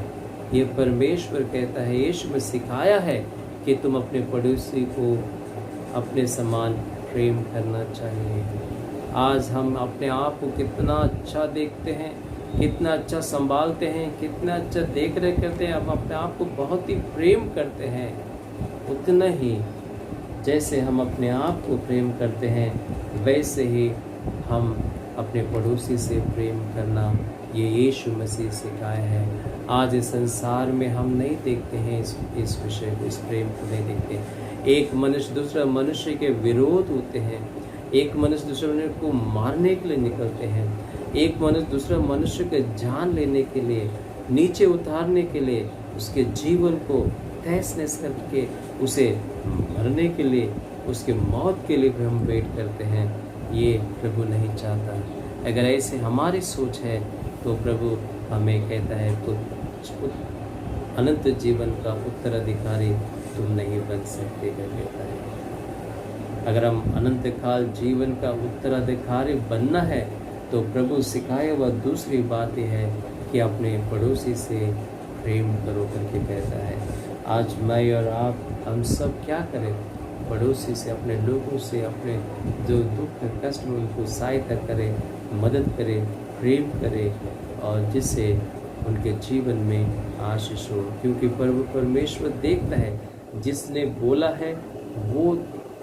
ये परमेश्वर कहता है, यीशु में सिखाया है कि तुम अपने पड़ोसी को अपने समान प्रेम करना चाहिए। आज हम अपने आप को कितना अच्छा देखते हैं, कितना अच्छा संभालते हैं, कितना अच्छा देख रेख करते हैं, हम अपने आप को बहुत ही प्रेम करते हैं। उतना ही जैसे हम अपने आप को प्रेम करते हैं, वैसे ही हम अपने पड़ोसी से प्रेम करना ये यीशु मसीह सिखाया है। आज इस संसार में हम नहीं देखते हैं इस विषय को, इस प्रेम को नहीं देखते। एक मनुष्य दूसरा मनुष्य के विरोध होते हैं, एक मनुष्य दूसरे मनुष्य को मारने के लिए निकलते हैं, एक मनुष्य दूसरा मनुष्य के जान लेने के लिए, नीचे उतारने के लिए, उसके जीवन को तहस नहस करके उसे मरने के लिए, उसके मौत के लिए भी हम वेट करते हैं। ये प्रभु नहीं चाहता। अगर ऐसे हमारी सोच है तो प्रभु हमें कहता है तो अनंत जीवन का उत्तराधिकारी तुम नहीं बन सकते, कहता है। अगर हम अनंत काल जीवन का उत्तराधिकारी बनना है तो प्रभु सिखाए वह दूसरी बात यह है कि अपने पड़ोसी से प्रेम करो करके कहता है। आज मैं और आप हम सब क्या करें? पड़ोसी से, अपने लोगों से, अपने जो दुख कष्ट में उनको सहायता करें, मदद करें, प्रेम करें, और जिससे उनके जीवन में आशीष हो। क्योंकि प्रभु परमेश्वर देखता है, जिसने बोला है वो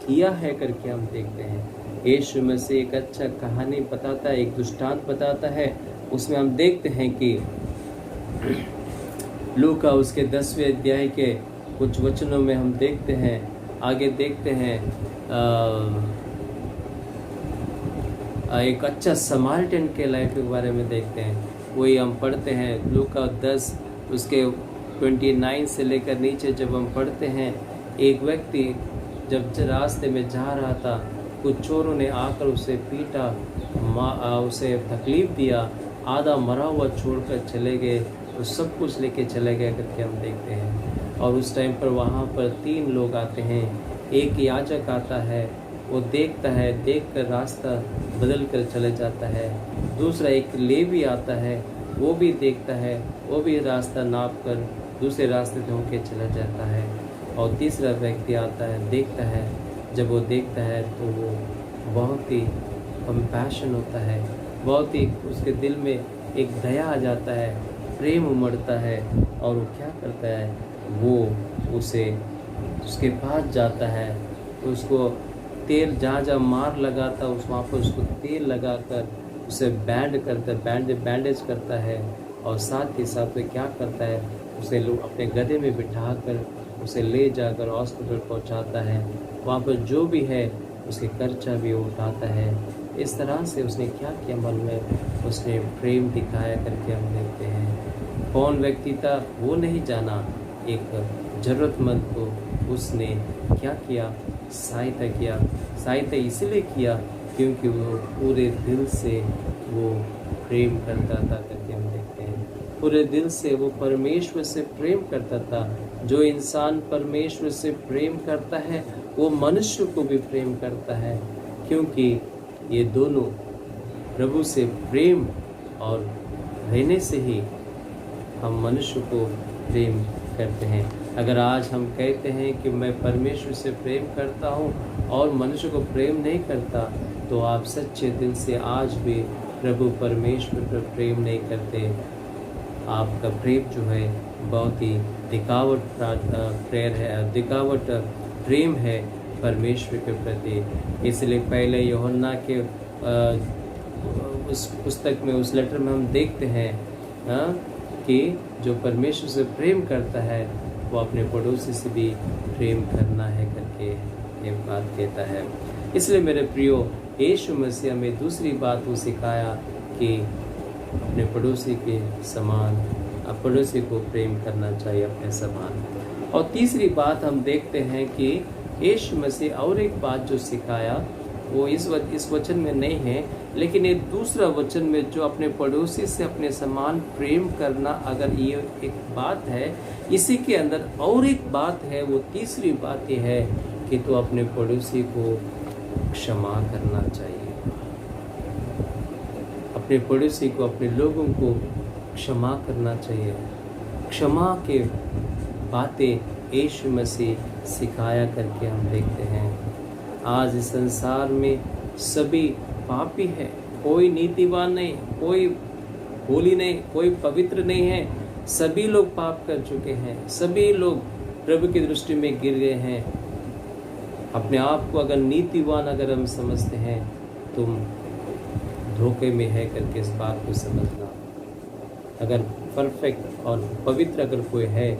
किया है करके हम देखते हैं। यीशु मसीह एक अच्छा कहानी बताता है, एक दृष्टांत बताता है। उसमें हम देखते हैं कि लूका उसके 10वें अध्याय के कुछ वचनों में हम देखते हैं, आगे देखते हैं एक अच्छा समारिटन के लाइफ के बारे में देखते हैं। वही हम पढ़ते हैं लूका 10 उसके 29 से लेकर नीचे जब हम पढ़ते हैं, एक व्यक्ति जब रास्ते में जा रहा था, कुछ चोरों ने आकर उसे पीटा, उसे तकलीफ दिया, आधा मरा हुआ छोड़कर चले गए, तो सब कुछ लेके चले गए करके हम देखते हैं। और उस टाइम पर वहाँ पर 3 लोग आते हैं। एक याजक आता है, वो देखता है, देखकर रास्ता बदल कर चले जाता है। दूसरा एक लेवी आता है, वो भी देखता है, वो भी रास्ता नाप कर दूसरे रास्ते से होकर चला जाता है। और तीसरा व्यक्ति आता है, देखता है, जब वो देखता है तो वो बहुत ही कंपैशन होता है, बहुत ही उसके दिल में एक दया आ जाता है, प्रेम उमड़ता है, और वो क्या करता है, वो उसके पास जाता है, उसको तेल जहाँ मार लगाता उस वहाँ पर उसको तेल लगाकर उसे बैंडेज करता है, और साथ ही साथ में क्या करता है, उसे लोग अपने गधे में बिठाकर उसे ले जाकर हॉस्पिटल पहुँचाता है। वहाँ पर जो भी है उसके खर्चा भी उठाता है। इस तरह से उसने क्या किया, मन में उसने प्रेम दिखाया करके हम देखते हैं। कौन व्यक्ति था वो नहीं जाना, एक ज़रूरतमंद को उसने क्या किया, सहायता किया। सहायता इसलिए किया क्योंकि वो पूरे दिल से वो प्रेम करता था करके हम देखते हैं। पूरे दिल से वो परमेश्वर से प्रेम करता था। जो इंसान परमेश्वर से प्रेम करता है वो मनुष्य को भी प्रेम करता है, क्योंकि ये दोनों प्रभु से प्रेम और रहने से ही हम मनुष्य को प्रेम करते हैं। अगर आज हम कहते हैं कि मैं परमेश्वर से प्रेम करता हूँ और मनुष्य को प्रेम नहीं करता, तो आप सच्चे दिल से आज भी प्रभु परमेश्वर पर प्रेम नहीं करते। आपका प्रेम जो है बहुत ही दिखावट प्रेम है परमेश्वर के प्रति। इसलिए पहले यूहन्ना के उस पुस्तक में, उस लेटर में हम देखते हैं कि जो परमेश्वर से प्रेम करता है वो अपने पड़ोसी से भी प्रेम करना है करके ये बात कहता है। इसलिए मेरे प्रियो, यीशु मसीह हमें दूसरी बात वो सिखाया कि अपने पड़ोसी के समान, पड़ोसी को प्रेम करना चाहिए अपने समान। और तीसरी बात हम देखते हैं कि यीशु मसीह और एक बात जो सिखाया वो इस वचन में नहीं है, लेकिन एक दूसरा वचन में जो अपने पड़ोसी से अपने समान प्रेम करना, अगर ये एक बात है, इसी के अंदर और एक बात है, वो तीसरी बात ये है कि तो अपने पड़ोसी को क्षमा करना चाहिए। अपने पड़ोसी को, अपने लोगों को क्षमा करना चाहिए। क्षमा के बातें यीशु मसीह सिखाया करके हम देखते हैं। आज इस संसार में सभी पापी है, कोई नीतिवान नहीं, कोई होली नहीं, कोई पवित्र नहीं है। सभी लोग पाप कर चुके हैं, सभी लोग प्रभु की दृष्टि में गिर गए हैं। अपने आप को अगर नीतिवान अगर हम समझते हैं, तुम धोखे में है करके इस बात को समझना। अगर परफेक्ट और पवित्र अगर कोई है,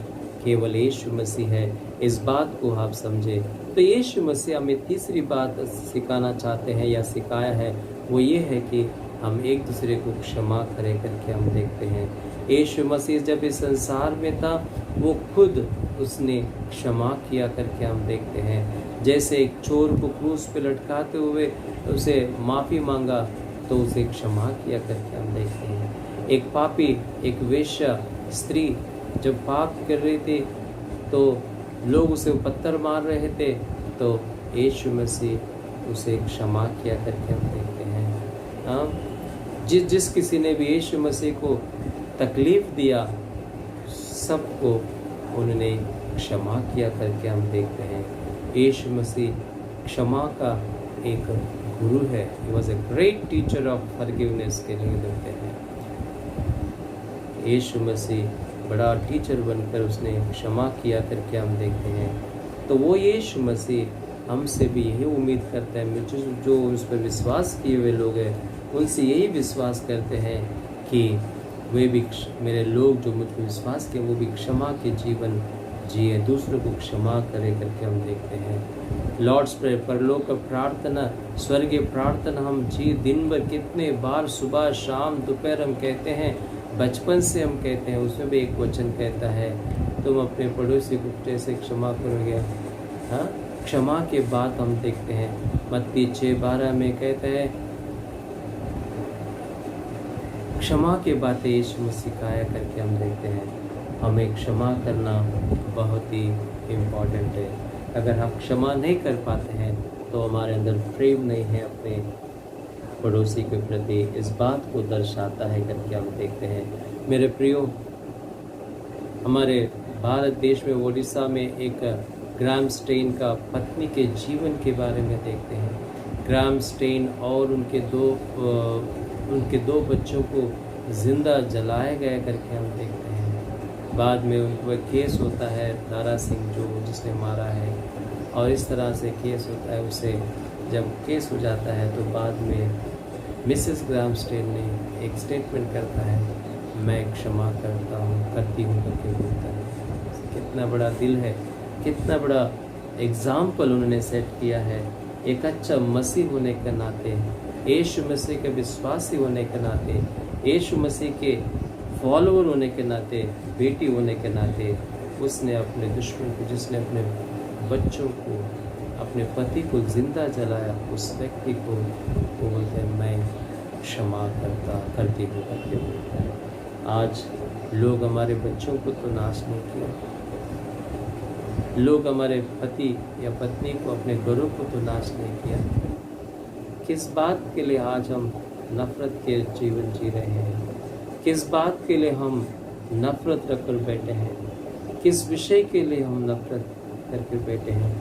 केवल यीशु मसीह है, इस बात को आप समझे। तो यीशु मसीह हमें तीसरी बात सिखाना चाहते हैं या सिखाया है, वो ये है कि हम एक दूसरे को क्षमा करें करके हम देखते हैं। यीशु मसीह जब इस संसार में था, वो खुद उसने क्षमा किया करके हम देखते हैं। जैसे एक चोर को क्रूस पे लटकाते हुए उसे माफ़ी मांगा, तो उसे क्षमा किया करके हम देखते हैं। एक पापी, एक वेश्या स्त्री जब पाप कर रही थी, तो लोग उसे पत्थर मार रहे थे, तो यीशु मसीह उसे क्षमा किया करके हम देखते हैं। हाँ, जिस किसी ने भी यीशु मसीह को तकलीफ दिया, सबको उन्होंने क्षमा किया करके हम देखते हैं। यीशु मसीह क्षमा का एक गुरु है। He was a great teacher of forgiveness के लिए देखते हैं। यीशु मसीह बड़ा टीचर बनकर उसने क्षमा किया करके हम देखते हैं। तो वो यीशु मसीह हमसे भी यही उम्मीद करता है, जो उस पर विश्वास किए हुए लोग हैं, उनसे यही विश्वास करते हैं कि वे भी, मेरे लोग जो मुझ पर विश्वास किए, वो भी क्षमा के जीवन जिए, दूसरों को क्षमा करे करके हम देखते हैं। लॉर्ड्स प्रेयर, परलोक का प्रार्थना, स्वर्गीय प्रार्थना हम जी दिन भर कितने बार, सुबह शाम दोपहर हम कहते हैं, बचपन से हम कहते हैं। उसमें भी एक वचन कहता है, तुम अपने पड़ोसी को जैसे क्षमा करोगे। हाँ, क्षमा के बाद हम देखते हैं मत्ती 6:12 में कहता है, क्षमा के बातें यीशु मसीह सिखाया करके हम देखते हैं। हमें क्षमा करना बहुत ही इम्पोर्टेंट है। अगर हम क्षमा नहीं कर पाते हैं, तो हमारे अंदर प्रेम नहीं है अपने पड़ोसी के प्रति, इस बात को दर्शाता है करके हम देखते हैं। मेरे प्रियो, हमारे भारत देश में ओडिशा में एक ग्राम स्टेन का पत्नी के जीवन के बारे में देखते हैं। ग्राम स्टेन और उनके दो बच्चों को जिंदा जलाया गया करके हम देखते हैं। बाद में उन पर केस होता है, दारा सिंह जिसने मारा है, और इस तरह से केस होता है। उसे जब केस हो जाता है, तो बाद में मिसेस ग्राम स्टेन ने एक स्टेटमेंट करता है, मैं क्षमा करती हूँ करके बोलता है। कितना बड़ा दिल है, कितना बड़ा एग्जाम्पल उन्होंने सेट किया है। एक अच्छा मसीह होने के नाते, यीशु मसीह के विश्वासी होने के नाते, यीशु मसीह के फॉलोअर होने के नाते, बेटी होने के नाते, उसने अपने दुश्मन को, जिसने अपने बच्चों को, अपने पति को जिंदा जलाया, उस व्यक्ति को वो बोलते हैं, मैं क्षमा करती हूँ करके बोलता है। आज लोग हमारे बच्चों को तो नाश नहीं किया, लोग हमारे पति या पत्नी को, अपने घरों को तो नाश नहीं किया। किस बात के लिए आज हम नफरत के जीवन जी रहे हैं? किस बात के लिए हम नफरत रखकर बैठे हैं? किस विषय के लिए हम नफरत करके बैठे हैं?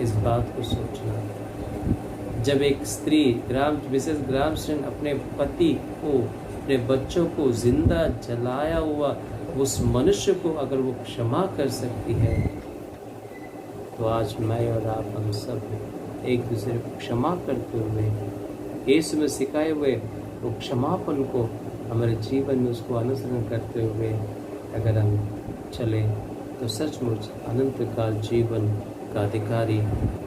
इस बात को सोचना। जब एक स्त्री मिसेस ग्रामस्टेन अपने पति को, अपने बच्चों को जिंदा जलाया हुआ उस मनुष्य को अगर वो क्षमा कर सकती है, तो आज मैं और आप, हम सब एक दूसरे को क्षमा करते हुए, यीशु में सिखाए हुए वो क्षमापन को हमारे जीवन में उसको अनुसरण करते हुए अगर हम चलें, तो सचमुच अनंत काल जीवन का अधिकारी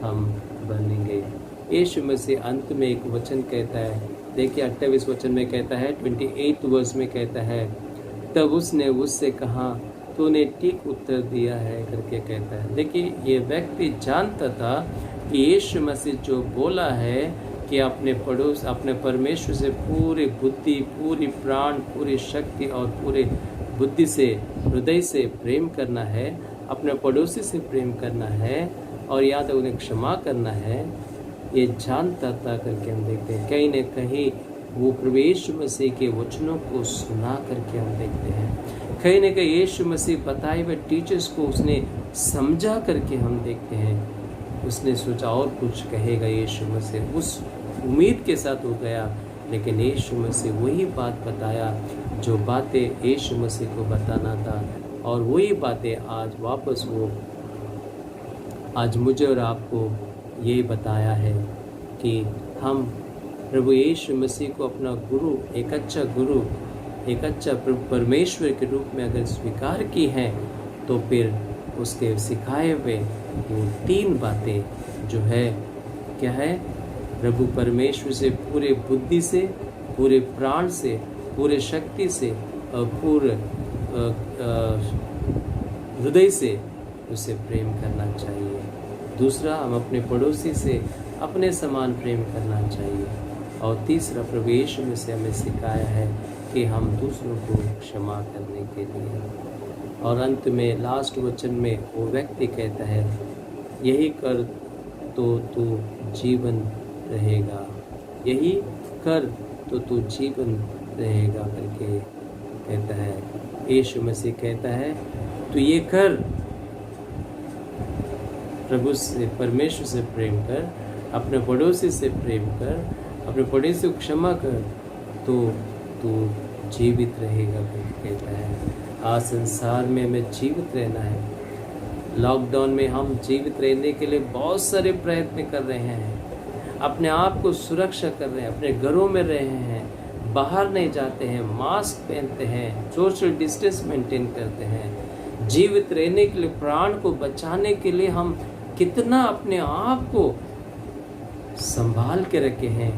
हम बनेंगे। यीशु मसीह अंत में एक वचन कहता है, देखिए 28 वचन में कहता है, 28 वर्ष में कहता है, तब उसने उससे कहा, तूने ठीक उत्तर दिया है करके कहता है। देखिए, ये व्यक्ति जानता था कि यीशु मसीह जो बोला है कि अपने परमेश्वर से पूरी बुद्धि, पूरी प्राण, पूरी शक्ति और पूरे बुद्धि से, हृदय से प्रेम करना है, अपने पड़ोसी से प्रेम करना है और या तो उन्हें क्षमा करना है। ये जानता था करके हम देखते हैं। कहीं न कहीं वो प्रभु यीशु मसीह के वचनों को सुना करके हम देखते हैं। कहीं न कहीं यीशु मसीह बताए हुए टीचर्स को उसने समझा करके हम देखते हैं। उसने सोचा और कुछ कहेगा यीशु मसीह, उस उम्मीद के साथ वो गया, लेकिन यीशु मसीह वही बात बताया जो बातें यीशु मसीह को बताना था, और वही बातें आज वापस वो आज मुझे और आपको ये बताया है कि हम प्रभु यीशु मसीह को अपना गुरु, एक अच्छा गुरु, एक अच्छा परमेश्वर के रूप में अगर स्वीकार की हैं, तो फिर उसके सिखाए हुए वो 3 बातें जो है क्या है, प्रभु परमेश्वर से पूरे बुद्धि से, पूरे प्राण से, पूरे शक्ति से और पूरे हृदय से उसे प्रेम करना चाहिए। दूसरा, हम अपने पड़ोसी से अपने समान प्रेम करना चाहिए। और तीसरा, प्रभु यीशु में से हमें सिखाया है कि हम दूसरों को क्षमा करने के लिए। और अंत में लास्ट वचन में वो व्यक्ति कहता है, यही कर तो तू जीवन रहेगा, यही कर तो तू जीवन रहेगा करके कहता है। यीशु मसीह कहता है तू ये कर, प्रभु से, परमेश्वर से प्रेम कर, अपने पड़ोसी से प्रेम कर, अपने पड़ोसी को क्षमा कर, तो तू जीवित रहेगा करके कहता है। आज संसार में हमें जीवित रहना है। लॉकडाउन में हम जीवित रहने के लिए बहुत सारे प्रयत्न कर रहे हैं, अपने आप को सुरक्षा कर रहे हैं, अपने घरों में रहे हैं, बाहर नहीं जाते हैं, मास्क पहनते हैं, सोशल डिस्टेंस मेंटेन करते हैं। जीवित रहने के लिए, प्राण को बचाने के लिए हम कितना अपने आप को संभाल के रखे हैं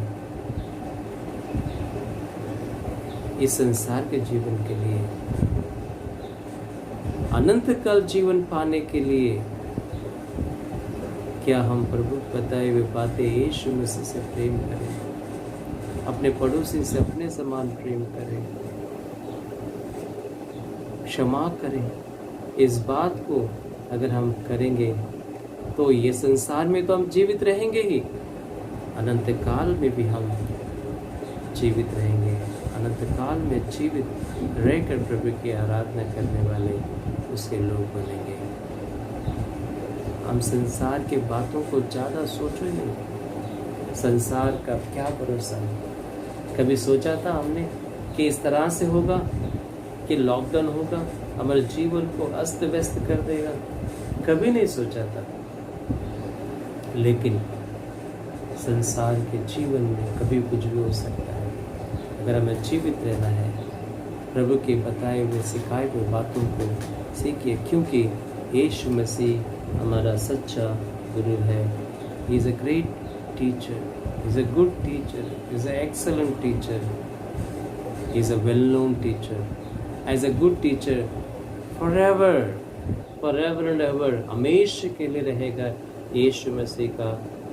इस संसार के जीवन के लिए, अनंत काल जीवन पाने के लिए। क्या हम प्रभु बताए हुए बातें यीशु मसीह से प्रेम करें, अपने पड़ोसी से अपने समान प्रेम करें, क्षमा करें। इस बात को अगर हम करेंगे तो ये संसार में तो हम जीवित रहेंगे ही, अनंत काल में भी हम जीवित रहेंगे। अनंत काल में जीवित रहकर प्रभु की आराधना करने वाले उसके लोग बनेंगे। हम संसार के बातों को ज़्यादा सोचो ही नहीं। संसार का क्या भरोसा है। कभी सोचा था हमने कि इस तरह से होगा, कि लॉकडाउन होगा, हमारे जीवन को अस्त व्यस्त कर देगा? कभी नहीं सोचा था। लेकिन संसार के जीवन में कभी कुछ भी हो सकता है। अगर हमें जीवित रहना है, प्रभु के बताए हुए, सिखाए हुए बातों को सीखिए, क्योंकि यीशु मसीह हमारा सच्चा गुरु है। He is a great teacher, he is a good teacher, he is a excellent teacher, he is a well known teacher. As a good teacher forever and ever, हमेशा के लिए रहेगा यीशु मसीह का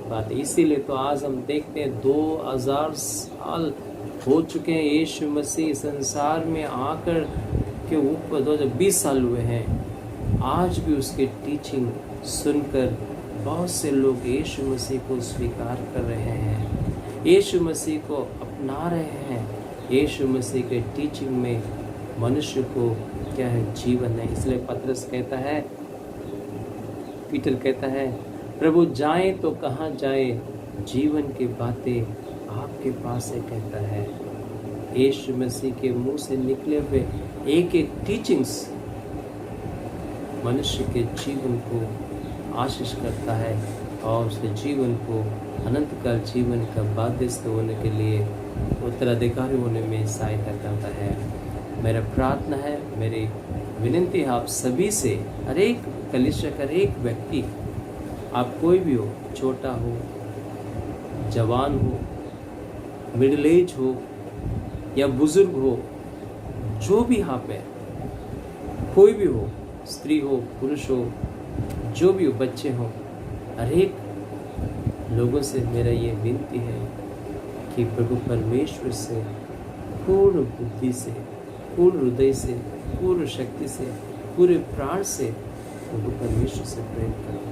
बात। इसीलिए तो आज हम देखते हैं 2000 साल हो चुके हैं यीशु मसीह संसार में आकर के ऊपर, 2020 साल हुए हैं। आज भी उसकी टीचिंग सुनकर बहुत से लोग यीशु मसीह को स्वीकार कर रहे हैं, यीशु मसीह को अपना रहे हैं। यीशु मसीह के टीचिंग में मनुष्य को क्या है, जीवन है। इसलिए पतरस कहता है, पीटर कहता है, प्रभु जाएं तो कहाँ जाएं, जीवन की बातें आपके पास है कहता है। यीशु मसीह के मुंह से निकले हुए एक एक टीचिंग्स मनुष्य के जीवन को आशीष करता है और उसके जीवन को अनंत काल जीवन का बाध्यस्थ होने के लिए, उत्तराधिकारी होने में सहायता करता है। मेरा प्रार्थना है, मेरी विनती है आप सभी से, हर एक कलीसिया का हर एक व्यक्ति, आप कोई भी हो, छोटा हो, जवान हो, मिडिल एज हो या बुजुर्ग हो, जो भी यहाँ पे कोई भी हो, स्त्री हो, पुरुष हो, जो भी हो, बच्चे हो, हर एक लोगों से मेरा ये विनती है कि प्रभु परमेश्वर से पूर्ण बुद्धि से, पूर्ण हृदय से, पूर्ण शक्ति से, पूरे प्राण से प्रभु परमेश्वर से प्रेम करो।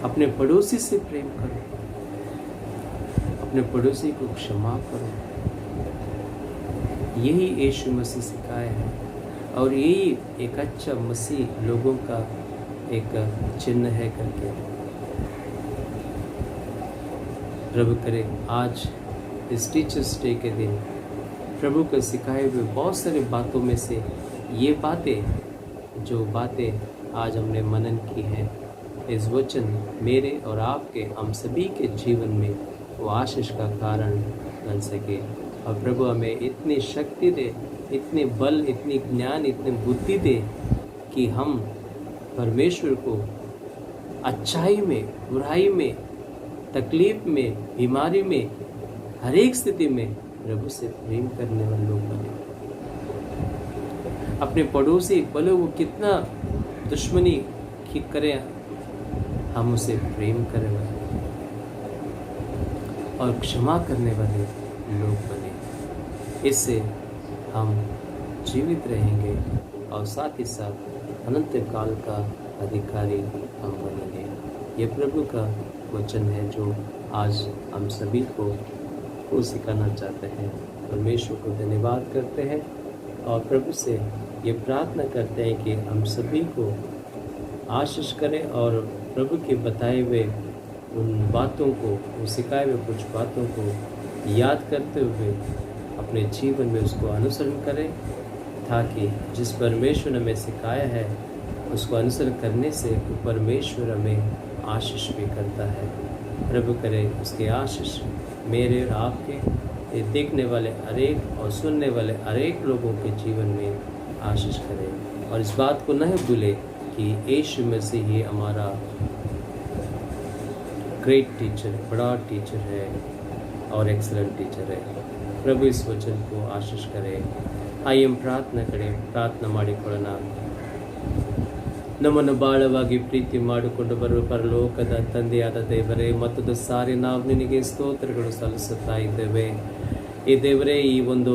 अपने पड़ोसी से प्रेम करो, अपने पड़ोसी को क्षमा करो। यही यीशु मसीह सिखाया है और यही एक अच्छा मसीह लोगों का एक चिन्ह है करके। प्रभु करे आज इस टीचर्स डे के दिन प्रभु के सिखाए हुए बहुत सारी बातों में से ये बातें जो बातें आज हमने मनन की है, इस वचन मेरे और आपके हम सभी के जीवन में वो आशीष का कारण बन सके। और प्रभु हमें इतनी शक्ति दे, इतने बल, इतनी ज्ञान, इतनी बुद्धि दे कि हम परमेश्वर को अच्छाई में, बुराई में, तकलीफ में, बीमारी में, हर एक स्थिति में प्रभु से प्रेम करने वाले लोग बने। अपने पड़ोसी भले वो कितना दुश्मनी करे, हम उसे प्रेम करने वाले और क्षमा करने वाले लोग बने। इससे हम जीवित रहेंगे और साथ ही साथ अनंत काल का अधिकारी हम बनेंगे। ये प्रभु का वचन है जो आज हम सभी को सिखाना चाहते हैं। परमेश्वर को धन्यवाद करते हैं और प्रभु से ये प्रार्थना करते हैं कि हम सभी को आशीष करें और प्रभु के बताए हुए उन बातों को, वो सिखाए हुए कुछ बातों को याद करते हुए अपने जीवन में उसको अनुसरण करें, ताकि जिस परमेश्वर ने हमें सिखाया है उसको अनुसरण करने से वो परमेश्वर हमें आशीष भी करता है। प्रभु करे उसकी आशीष मेरे और आपके, ये देखने वाले हरेक और सुनने वाले हरेक लोगों के जीवन में आशीष करें। और इस बात को नहीं भूले कि यीशु मसीह ही हमारा ग्रेट टीचर, बड़ा टीचर है और एक्सीलेंट टीचर है। प्रभु इस वचन को आशीष करें। आइए हम प्रार्थना करें। ಪ್ರಾರ್ಥನೆ ಮಾಡಿಕೊಳ್ಳೋಣ। ನಮ್ಮನ್ನು ಬಾಳವಾಗಿ ಪ್ರೀತಿ ಮಾಡಿಕೊಂಡು ಬರುವ ಪರಲೋಕದ ತಂದೆಯಾದ ದೇವರೇ, ಮತ್ತೊಂದು ಸಾರಿ ನಾವು ನಿನಗೆ ಸ್ತೋತ್ರಗಳು ಸಲ್ಲಿಸುತ್ತಾ ಇದ್ದೇವೆ. ಈ ದೇವರೇ, ಈ ಒಂದು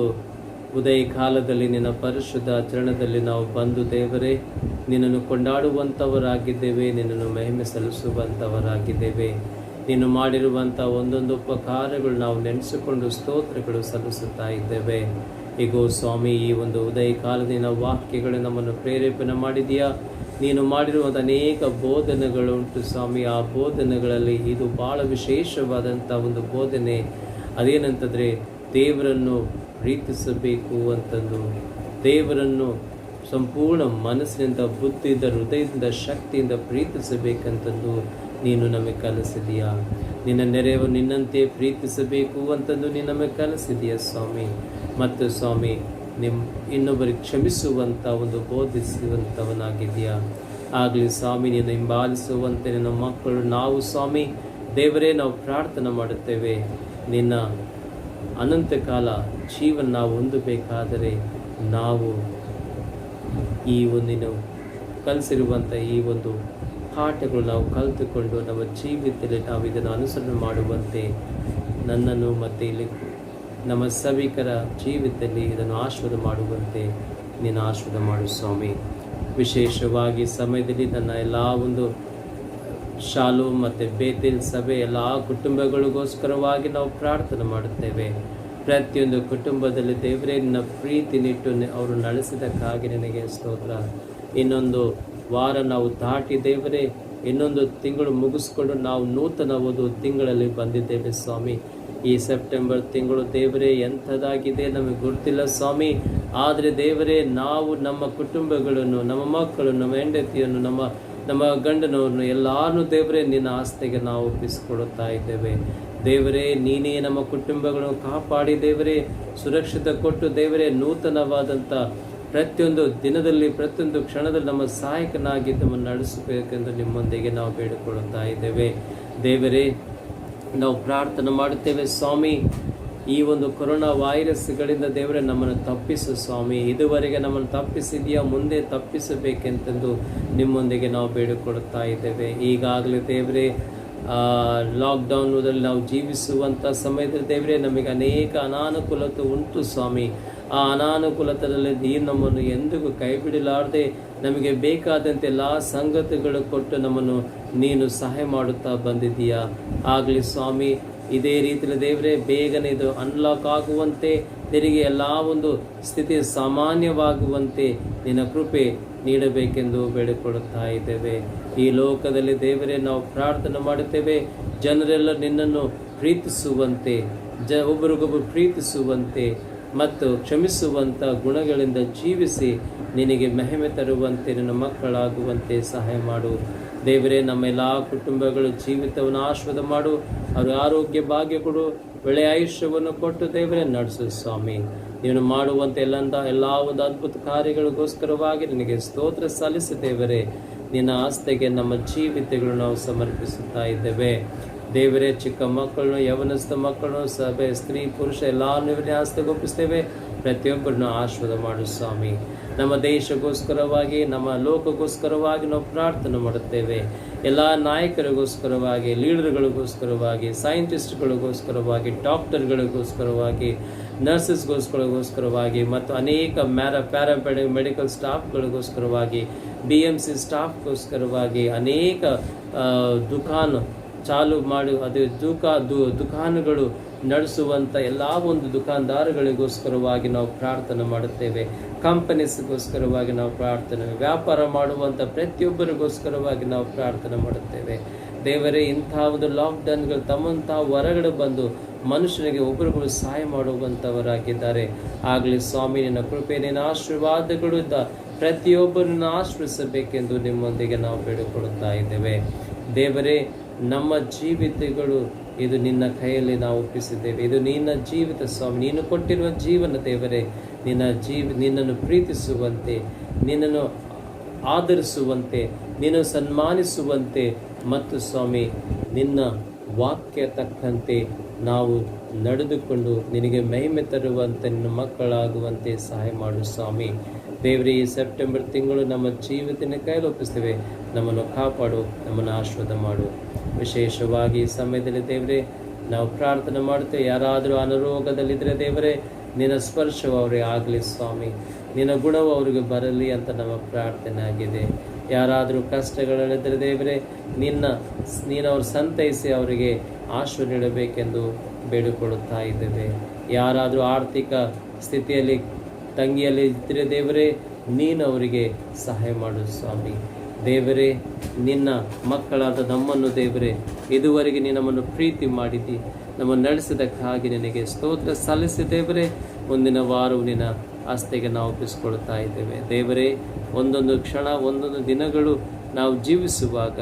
ಉದಯ ಕಾಲದಲ್ಲಿ ನಿನ್ನ ಪರಿಶುದ್ಧ ಚರಣದಲ್ಲಿ ನಾವು ಬಂದು ದೇವರೇ ನಿನ್ನನ್ನು ಕೊಂಡಾಡುವಂಥವರಾಗಿದ್ದೇವೆ, ನಿನ್ನನ್ನು ಮಹಿಮೆ ಸಲ್ಲಿಸುವಂಥವರಾಗಿದ್ದೇವೆ. ನೀನು ಮಾಡಿರುವಂಥ ಒಂದೊಂದು ಉಪಕಾರಗಳು ನಾವು ನೆನೆಸಿಕೊಂಡು ಸ್ತೋತ್ರಗಳು ಸಲ್ಲಿಸುತ್ತಾ ಇದ್ದೇವೆ. ಈಗೋ ಸ್ವಾಮಿ, ಈ ಒಂದು ಉದಯ ಕಾಲದಿನ ವಾಕ್ಯಗಳು ನಮ್ಮನ್ನು ಪ್ರೇರೇಪಣೆ ಮಾಡಿದೆಯಾ. ನೀನು ಮಾಡಿರುವಂಥ ಅನೇಕ ಬೋಧನೆಗಳು ಉಂಟು ಸ್ವಾಮಿ. ಆ ಬೋಧನೆಗಳಲ್ಲಿ ಇದು ಭಾಳ ವಿಶೇಷವಾದಂಥ ಒಂದು ಬೋಧನೆ. ಅದೇನಂತಂದರೆ ದೇವರನ್ನು ಪ್ರೀತಿಸಬೇಕು ಅಂತಂದು, ದೇವರನ್ನು ಸಂಪೂರ್ಣ ಮನಸ್ಸಿನಿಂದ, ಬುದ್ಧಿಯಿಂದ, ಹೃದಯದಿಂದ, ಶಕ್ತಿಯಿಂದ ಪ್ರೀತಿಸಬೇಕಂತಂದು ನೀನು ನಮಗೆ ಕಲಿಸಿದೀಯಾ. ನಿನ್ನ ನೆರೆಯವರು ನಿನ್ನಂತೆ ಪ್ರೀತಿಸಬೇಕು ಅಂತಂದು ನೀನು ನಮಗೆ ಕಲಿಸಿದೀಯ ಸ್ವಾಮಿ. ಮತ್ತು ಸ್ವಾಮಿ, ಇನ್ನೊಬ್ಬರಿಗೆ ಕ್ಷಮಿಸುವಂಥ ಒಂದು ಬೋಧಿಸುವಂಥವನಾಗಿದೆಯಾ. ಆಗಲಿ ಸ್ವಾಮಿ, ನಿನ್ನ ಹಿಂಬಾಲಿಸುವಂತೆ ನಿನ್ನ ಮಕ್ಕಳು ನಾವು ಸ್ವಾಮಿ ದೇವರೇ ನಾವು ಪ್ರಾರ್ಥನೆ ಮಾಡುತ್ತೇವೆ. ನಿನ್ನ ಅನಂತ ಕಾಲ ಜೀವನ ನಾವು ಹೊಂದಬೇಕಾದರೆ ನಾವು ಈ ಒಂದು ಕಲಿಸಿರುವಂಥ ಈ ಒಂದು ಪಾಠಗಳು ನಾವು ಕಲಿತುಕೊಂಡು ನಮ್ಮ ಜೀವಿತದಲ್ಲಿ ನಾವು ಇದನ್ನು ಅನುಸರಣೆ ಮಾಡುವಂತೆ ನನ್ನನ್ನು ಮತ್ತು ಇಲ್ಲಿ ನಮ್ಮ ಸಭಿಕರ ಜೀವಿತದಲ್ಲಿ ಇದನ್ನು ಆಶೀರ್ವಾದ ಮಾಡುವಂತೆ ನೀನು ಆಶೀರ್ವಾದ ಮಾಡು ಸ್ವಾಮಿ. ವಿಶೇಷವಾಗಿ ಸಮಯದಲ್ಲಿ ನನ್ನ ಎಲ್ಲ ಒಂದು ಶಾಲು ಮತ್ತು ಬೇತೇಲ್ ಸಭೆ ಎಲ್ಲ ಕುಟುಂಬಗಳಿಗೋಸ್ಕರವಾಗಿ ನಾವು ಪ್ರಾರ್ಥನೆ ಮಾಡುತ್ತೇವೆ. ಪ್ರತಿಯೊಂದು ಕುಟುಂಬದಲ್ಲಿ ದೇವರೇ ನಿನ್ನ ಪ್ರೀತಿ ನಿಟ್ಟು ಅವರು ನಡೆಸಿದಕ್ಕಾಗಿ ನಿನಗೆ ಸ್ತೋತ್ರ. ಇನ್ನೊಂದು ವಾರ ನಾವು ದಾಟಿ ದೇವರೇ, ಇನ್ನೊಂದು ತಿಂಗಳು ಮುಗಿಸ್ಕೊಂಡು ನಾವು ನೂತನ ಒಂದು ತಿಂಗಳಲ್ಲಿ ಬಂದಿದ್ದೇವೆ ಸ್ವಾಮಿ. ಈ ಸೆಪ್ಟೆಂಬರ್ ತಿಂಗಳು ದೇವರೇ ಎಂಥದ್ದಾಗಿದೆ ನಮಗೆ ಗೊತ್ತಿಲ್ಲ ಸ್ವಾಮಿ. ಆದರೆ ದೇವರೇ, ನಾವು ನಮ್ಮ ಕುಟುಂಬಗಳನ್ನು, ನಮ್ಮ ಮಕ್ಕಳು, ನಮ್ಮ ಹೆಂಡತಿಯನ್ನು, ನಮ್ಮ ಗಂಡನವ್ರನ್ನು ಎಲ್ಲರೂ ದೇವರೇ ನಿನ್ನ ಆಸ್ತಿಗೆ ನಾವು ಒಪ್ಪಿಸಿಕೊಡುತ್ತಾ ಇದ್ದೇವೆ. ದೇವರೇ, ನೀನೇ ನಮ್ಮ ಕುಟುಂಬಗಳನ್ನು ಕಾಪಾಡಿ ದೇವರೇ ಸುರಕ್ಷಿತ ಕೊಟ್ಟು ದೇವರೇ ನೂತನವಾದಂಥ ಪ್ರತಿಯೊಂದು ದಿನದಲ್ಲಿ, ಪ್ರತಿಯೊಂದು ಕ್ಷಣದಲ್ಲಿ ನಮ್ಮ ಸಹಾಯಕನಾಗಿ ನಮ್ಮನ್ನು ನಡೆಸಬೇಕೆಂದು ನಿಮ್ಮೊಂದಿಗೆ ನಾವು ಬೇಡಿಕೊಳ್ಳುತ್ತಾ ಇದ್ದೇವೆ. ದೇವರೇ, ನಾವು ಪ್ರಾರ್ಥನೆ ಮಾಡುತ್ತೇವೆ ಸ್ವಾಮಿ, ಈ ಒಂದು ಕೊರೋನಾ ವೈರಸ್ಗಳಿಂದ ದೇವರೇ ನಮ್ಮನ್ನು ತಪ್ಪಿಸು ಸ್ವಾಮಿ. ಇದುವರೆಗೆ ನಮ್ಮನ್ನು ತಪ್ಪಿಸಿದೆಯಾ, ಮುಂದೆ ತಪ್ಪಿಸಬೇಕೆಂತಂದು ನಿಮ್ಮೊಂದಿಗೆ ನಾವು ಬೇಡಿಕೊಳ್ಳುತ್ತಾ ಇದ್ದೇವೆ. ಈಗಾಗಲೇ ದೇವರೇ ಲಾಕ್ಡೌನ್ನಲ್ಲಿ ನಾವು ಜೀವಿಸುವಂಥ ಸಮಯದಲ್ಲಿ ದೇವರೇ ನಮಗೆ ಅನೇಕ ಅನಾನುಕೂಲತೆ ಉಂಟು ಸ್ವಾಮಿ. ಆ ಅನಾನುಕೂಲತೆಯಲ್ಲಿ ನೀನು ನಮ್ಮನ್ನು ಎಂದಿಗೂ ಕೈ ಬಿಡಲಾರದೆ ನಮಗೆ ಬೇಕಾದಂತೆ ಎಲ್ಲ ಸಂಗತಿಗಳು ಕೊಟ್ಟು ನಮ್ಮನ್ನು ನೀನು ಸಹಾಯ ಮಾಡುತ್ತಾ ಬಂದಿದ್ದೀಯಾ. ಆಗಲಿ ಸ್ವಾಮಿ, ಇದೇ ರೀತಿಯಲ್ಲಿ ದೇವರೇ ಬೇಗನೆ ಇದು ಅನ್ಲಾಕ್ ಆಗುವಂತೆ, ನಿನಗೆ ಎಲ್ಲ ಒಂದು ಸ್ಥಿತಿ ಸಾಮಾನ್ಯವಾಗುವಂತೆ ನಿನ್ನ ಕೃಪೆ ನೀಡಬೇಕೆಂದು ಬೇಡಿಕೊಳ್ಳುತ್ತಾ ಇದ್ದೇವೆ. ಈ ಲೋಕದಲ್ಲಿ ದೇವರೇ ನಾವು ಪ್ರಾರ್ಥನೆ ಮಾಡುತ್ತೇವೆ, ಜನರೆಲ್ಲ ನಿನ್ನನ್ನು ಪ್ರೀತಿಸುವಂತೆ, ಒಬ್ಬರಿಗೊಬ್ಬರು ಪ್ರೀತಿಸುವಂತೆ ಮತ್ತು ಕ್ಷಮಿಸುವಂಥ ಗುಣಗಳಿಂದ ಜೀವಿಸಿ ನಿನಗೆ ಮಹಿಮೆ ತರುವಂತೆ, ನಿನ್ನ ಮಕ್ಕಳಾಗುವಂತೆ ಸಹಾಯ ಮಾಡು ದೇವರೇ. ನಮ್ಮ ಎಲ್ಲ ಕುಟುಂಬಗಳು ಜೀವಿತವನ್ನು ಆಶೀರ್ವಾದ ಮಾಡು, ಅವರು ಆರೋಗ್ಯ ಭಾಗ್ಯ ಕೊಡು, ಒಳ್ಳೆಯ ಆಯುಷ್ಯವನ್ನು ಕೊಟ್ಟು ದೇವರೇ ನಡೆಸು ಸ್ವಾಮಿ. ನೀನು ಮಾಡುವಂತೆ ಎಲ್ಲ ಒಂದು ಅದ್ಭುತ ಕಾರ್ಯಗಳಿಗೋಸ್ಕರವಾಗಿ ನಿನಗೆ ಸ್ತೋತ್ರ ಸಲ್ಲಿಸಿ ದೇವರೇ. ನಿನ್ನ ಆಸ್ತೆಗೆ ನಮ್ಮ ಜೀವಿತಗಳು ನಾವು ಸಮರ್ಪಿಸುತ್ತಾ ಇದ್ದೇವೆ ದೇವರೇ. ಚಿಕ್ಕ ಮಕ್ಕಳನ್ನು, ಯವನಸ್ಥ ಮಕ್ಕಳನ್ನು, ಸಭೆ, ಸ್ತ್ರೀ, ಪುರುಷ ಎಲ್ಲರನ್ನೂ ಆಸ್ತೆಗೆ ಒಪ್ಪಿಸ್ತೇವೆ. ಪ್ರತಿಯೊಬ್ಬರನ್ನು ಆಶೀರ್ವಾದ ಮಾಡು ಸ್ವಾಮಿ. ನಮ್ಮ ದೇಶಕ್ಕೋಸ್ಕರವಾಗಿ, ನಮ್ಮ ಲೋಕಕ್ಕೋಸ್ಕರವಾಗಿ ನಾವು ಪ್ರಾರ್ಥನೆ ಮಾಡುತ್ತೇವೆ. ಎಲ್ಲ ನಾಯಕರಿಗೋಸ್ಕರವಾಗಿ, ಲೀಡರ್ಗಳಿಗೋಸ್ಕರವಾಗಿ, ಸೈಂಟಿಸ್ಟ್ಗಳಿಗೋಸ್ಕರವಾಗಿ, ಡಾಕ್ಟರ್ಗಳಿಗೋಸ್ಕರವಾಗಿ, ನರ್ಸಸ್ಗೋಸ್ಕರವಾಗಿ ಮತ್ತು ಅನೇಕ ಮೆಡಿಕಲ್ ಸ್ಟಾಫ್ಗಳಿಗೋಸ್ಕರವಾಗಿ, BMC ಸ್ಟಾಫ್ಗೋಸ್ಕರವಾಗಿ, ಅನೇಕ ಚಾಲು ಮಾಡಿ ದುಕಾನುಗಳು ನಡೆಸುವಂಥ ಎಲ್ಲ ಒಂದು ದುಕಾನ್ದಾರಗಳಿಗೋಸ್ಕರವಾಗಿ ನಾವು ಪ್ರಾರ್ಥನೆ ಮಾಡುತ್ತೇವೆ. ಕಂಪನೀಸ್ಗೋಸ್ಕರವಾಗಿ ನಾವು ವ್ಯಾಪಾರ ಮಾಡುವಂಥ ಪ್ರತಿಯೊಬ್ಬರಿಗೋಸ್ಕರವಾಗಿ ನಾವು ಪ್ರಾರ್ಥನೆ ಮಾಡುತ್ತೇವೆ ದೇವರೇ. ಇಂಥ ಒಂದು ಲಾಕ್ಡೌನ್ಗಳು ತಮ್ಮಂಥ ಹೊರಗಡೆ ಬಂದು ಮನುಷ್ಯನಿಗೆ ಒಬ್ಬರುಗಳು ಸಹಾಯ ಮಾಡುವಂಥವರಾಗಿದ್ದಾರೆ. ಆಗಲಿ ಸ್ವಾಮಿ, ನಿನ್ನ ಕೃಪೆ, ನಿನ್ನ ಆಶೀರ್ವಾದಗಳು ಪ್ರತಿಯೊಬ್ಬರನ್ನು ಆಶ್ರಯಿಸಬೇಕೆಂದು ನಿಮ್ಮೊಂದಿಗೆ ನಾವು ಬೇಡಿಕೊಳ್ಳುತ್ತಾ ಇದ್ದೇವೆ ದೇವರೇ. ನಮ್ಮ ಜೀವಿತಗಳು ಇದು ನಿನ್ನ ಕೈಯಲ್ಲಿ ನಾವು ಒಪ್ಪಿಸಿದ್ದೇವೆ. ಇದು ನಿನ್ನ ಜೀವಿತ ಸ್ವಾಮಿ, ನೀನು ಕೊಟ್ಟಿರುವ ಜೀವನ ದೇವರೇ. ನಿನ್ನನ್ನು ಪ್ರೀತಿಸುವಂತೆ, ನಿನ್ನನ್ನು ಆಧರಿಸುವಂತೆ, ನಿನ್ನನ್ನು ಸನ್ಮಾನಿಸುವಂತೆ ಮತ್ತು ಸ್ವಾಮಿ ನಿನ್ನ ವಾಕ್ಯ ತಕ್ಕಂತೆ ನಾವು ನಡೆದುಕೊಂಡು ನಿನಗೆ ಮಹಿಮೆ ತರುವಂತೆ, ನಿನ್ನ ಮಕ್ಕಳಾಗುವಂತೆ ಸಹಾಯ ಮಾಡು ಸ್ವಾಮಿ ದೇವರೇ. ಈ ಸೆಪ್ಟೆಂಬರ್ ತಿಂಗಳು ನಮ್ಮ ಜೀವಿತನ ಕೈಯಲ್ಲಿ ಒಪ್ಪಿಸ್ತೇವೆ. ನಮ್ಮನ್ನು ಕಾಪಾಡು, ನಮ್ಮನ್ನು ಆಶೀರ್ವಾದ ಮಾಡು. ವಿಶೇಷವಾಗಿ ಈ ಸಮಯದಲ್ಲಿ ದೇವರೇ ನಾವು ಪ್ರಾರ್ಥನೆ ಮಾಡುತ್ತೇವೆ. ಯಾರಾದರೂ ಅನಾರೋಗ್ಯದಲ್ಲಿದ್ದರೆ ದೇವರೇ, ನಿನ್ನ ಸ್ಪರ್ಶವು ಅವರಿಗೆ ಆಗಲಿ ಸ್ವಾಮಿ, ನಿನ್ನ ಗುಣವು ಅವರಿಗೆ ಬರಲಿ ಅಂತ ನಮ್ಮ ಪ್ರಾರ್ಥನೆ ಆಗಿದೆ. ಯಾರಾದರೂ ಕಷ್ಟಗಳಲ್ಲಿದ್ದರೆ ದೇವರೇ, ನೀನು ಅವ್ರು ಸಂತೈಸಿ ಅವರಿಗೆ ಆಶೀರ್ವಾದ ನೀಡಬೇಕೆಂದು ಬೇಡಿಕೊಳ್ಳುತ್ತಾ ಇದ್ದೇವೆ. ಯಾರಾದರೂ ಆರ್ಥಿಕ ಸ್ಥಿತಿಯಲ್ಲಿ ತಂಗಿಯಲ್ಲಿ ಇದ್ದರೆ ದೇವರೇ, ನೀನು ಅವರಿಗೆ ಸಹಾಯ ಮಾಡು ಸ್ವಾಮಿ ದೇವರೇ. ನಿನ್ನ ಮಕ್ಕಳಾದ ನಮ್ಮನ್ನು ದೇವರೇ, ಇದುವರೆಗೆ ನೀನು ನಮ್ಮನ್ನು ಪ್ರೀತಿ ಮಾಡಿದ್ದಿ, ನಮ್ಮನ್ನು ನಡೆಸಿದಕ್ಕಾಗಿ ನಿನಗೆ ಸ್ತೋತ್ರ ಸಲ್ಲಿಸಿ ದೇವರೇ. ಮುಂದಿನ ವಾರವು ನಿನ್ನ ಆಸ್ತೆಗೆ ನಾವು ಒಪ್ಪಿಸಿಕೊಳ್ತಾ ಇದ್ದೇವೆ ದೇವರೇ. ಒಂದೊಂದು ಕ್ಷಣ, ಒಂದೊಂದು ದಿನಗಳು ನಾವು ಜೀವಿಸುವಾಗ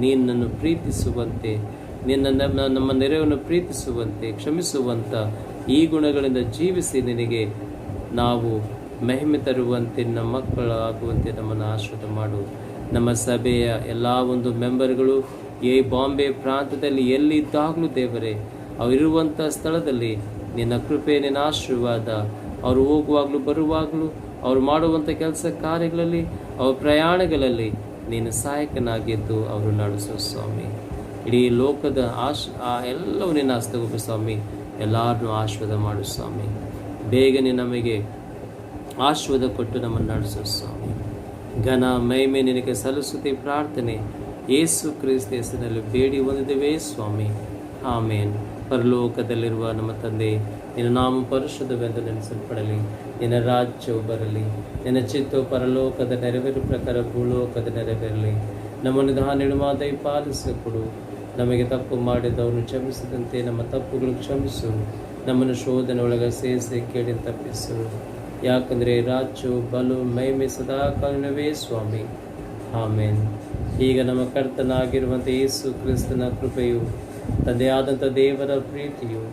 ನಿನ್ನನ್ನು ಪ್ರೀತಿಸುವಂತೆ, ನಮ್ಮ ನೆರವನ್ನು ಪ್ರೀತಿಸುವಂತೆ, ಕ್ಷಮಿಸುವಂಥ ಈ ಗುಣಗಳಿಂದ ಜೀವಿಸಿ ನಿನಗೆ ನಾವು ಮಹಿಮೆ ತರುವಂತೆ, ನಮ್ಮ ಮಕ್ಕಳಾಗುವಂತೆ ನಮ್ಮನ್ನು ಆಶೀರ್ವಾದ ಮಾಡು. ನಮ್ಮ ಸಭೆಯ ಎಲ್ಲ ಒಂದು ಮೆಂಬರ್ಗಳು ಈ ಬಾಂಬೆ ಪ್ರಾಂತದಲ್ಲಿ ಎಲ್ಲಿದ್ದಾಗಲೂ ದೇವರೇ, ಅವರಿರುವಂಥ ಸ್ಥಳದಲ್ಲಿ ನಿನ್ನ ಕೃಪೆ, ನಿನ್ನ ಆಶೀರ್ವಾದ, ಅವರು ಹೋಗುವಾಗಲೂ ಬರುವಾಗಲೂ, ಅವರು ಮಾಡುವಂಥ ಕೆಲಸ ಕಾರ್ಯಗಳಲ್ಲಿ, ಅವ್ರ ಪ್ರಯಾಣಗಳಲ್ಲಿ ನೀನು ಸಹಾಯಕನಾಗಿದ್ದು ಅವರು ನಡೆಸು ಸ್ವಾಮಿ. ಇಡೀ ಲೋಕದ ಎಲ್ಲವೂ ನಿನ್ನ ಹಸ್ತಗೊಬ್ಬ ಸ್ವಾಮಿ. ಎಲ್ಲರನ್ನೂ ಆಶೀರ್ವಾದ ಮಾಡು ಸ್ವಾಮಿ. ಬೇಗನೆ ನಮಗೆ ಆಶೀರ್ವಾದ ಕೊಟ್ಟು ನಮ್ಮನ್ನು ನಡೆಸು ಸ್ವಾಮಿ. ಘನ ಮಹಿಮೆ ನಿನಗೆ ಸಲ್ಲಿಸುತ್ತಿ ಪ್ರಾರ್ಥನೆ ಯೇಸು ಕ್ರಿಸ್ತ ಹೆಸರಿನಲ್ಲಿ ಬೇಡಿ ಹೊಂದಿದ್ದೇವೆ ಸ್ವಾಮಿ, ಆಮೇನ್. ಪರಲೋಕದಲ್ಲಿರುವ ನಮ್ಮ ತಂದೆ, ನಿನ್ನ ನಾಮ ಪರಿಶುದ್ಧವೆಂದು ನೆನೆಸಲ್ಪಡಲಿ, ನಿನ್ನ ರಾಜ್ಯವು ಬರಲಿ, ನಿನ್ನ ಚಿತ್ತವು ಪರಲೋಕದ ನೆರವೇರು ಪ್ರಕಾರ ಭೂಲೋಕದ ನೆರವೇರಲಿ. ನಮ್ಮನ್ನು ದಾನ ದಯಪಾಲಿಸಿಕೊಡು. ನಮಗೆ ತಪ್ಪು ಮಾಡಿದವನು ಕ್ಷಮಿಸಿದಂತೆ ನಮ್ಮ ತಪ್ಪುಗಳು ಕ್ಷಮಿಸು. ನಮ್ಮನ್ನು ಶೋಧನೆ ಒಳಗೆ ಸೇರಿಸಿ ಕೇಳಿ ತಪ್ಪಿಸು. ಯಾಕಂದರೆ ರಾಜ್ಯವು ಬಲು ಮಹಿಮೆ ಸದಾಕಾಲವೇ ಸ್ವಾಮಿ, ಆಮೇನ್. ಈಗ ನಮ್ಮ ಕರ್ತನಾಗಿರುವಂಥ ಯೇಸು ಕ್ರಿಸ್ತನ ಕೃಪೆಯು, ತಂದೆಯಾದಂಥ ದೇವರ ಪ್ರೀತಿಯು,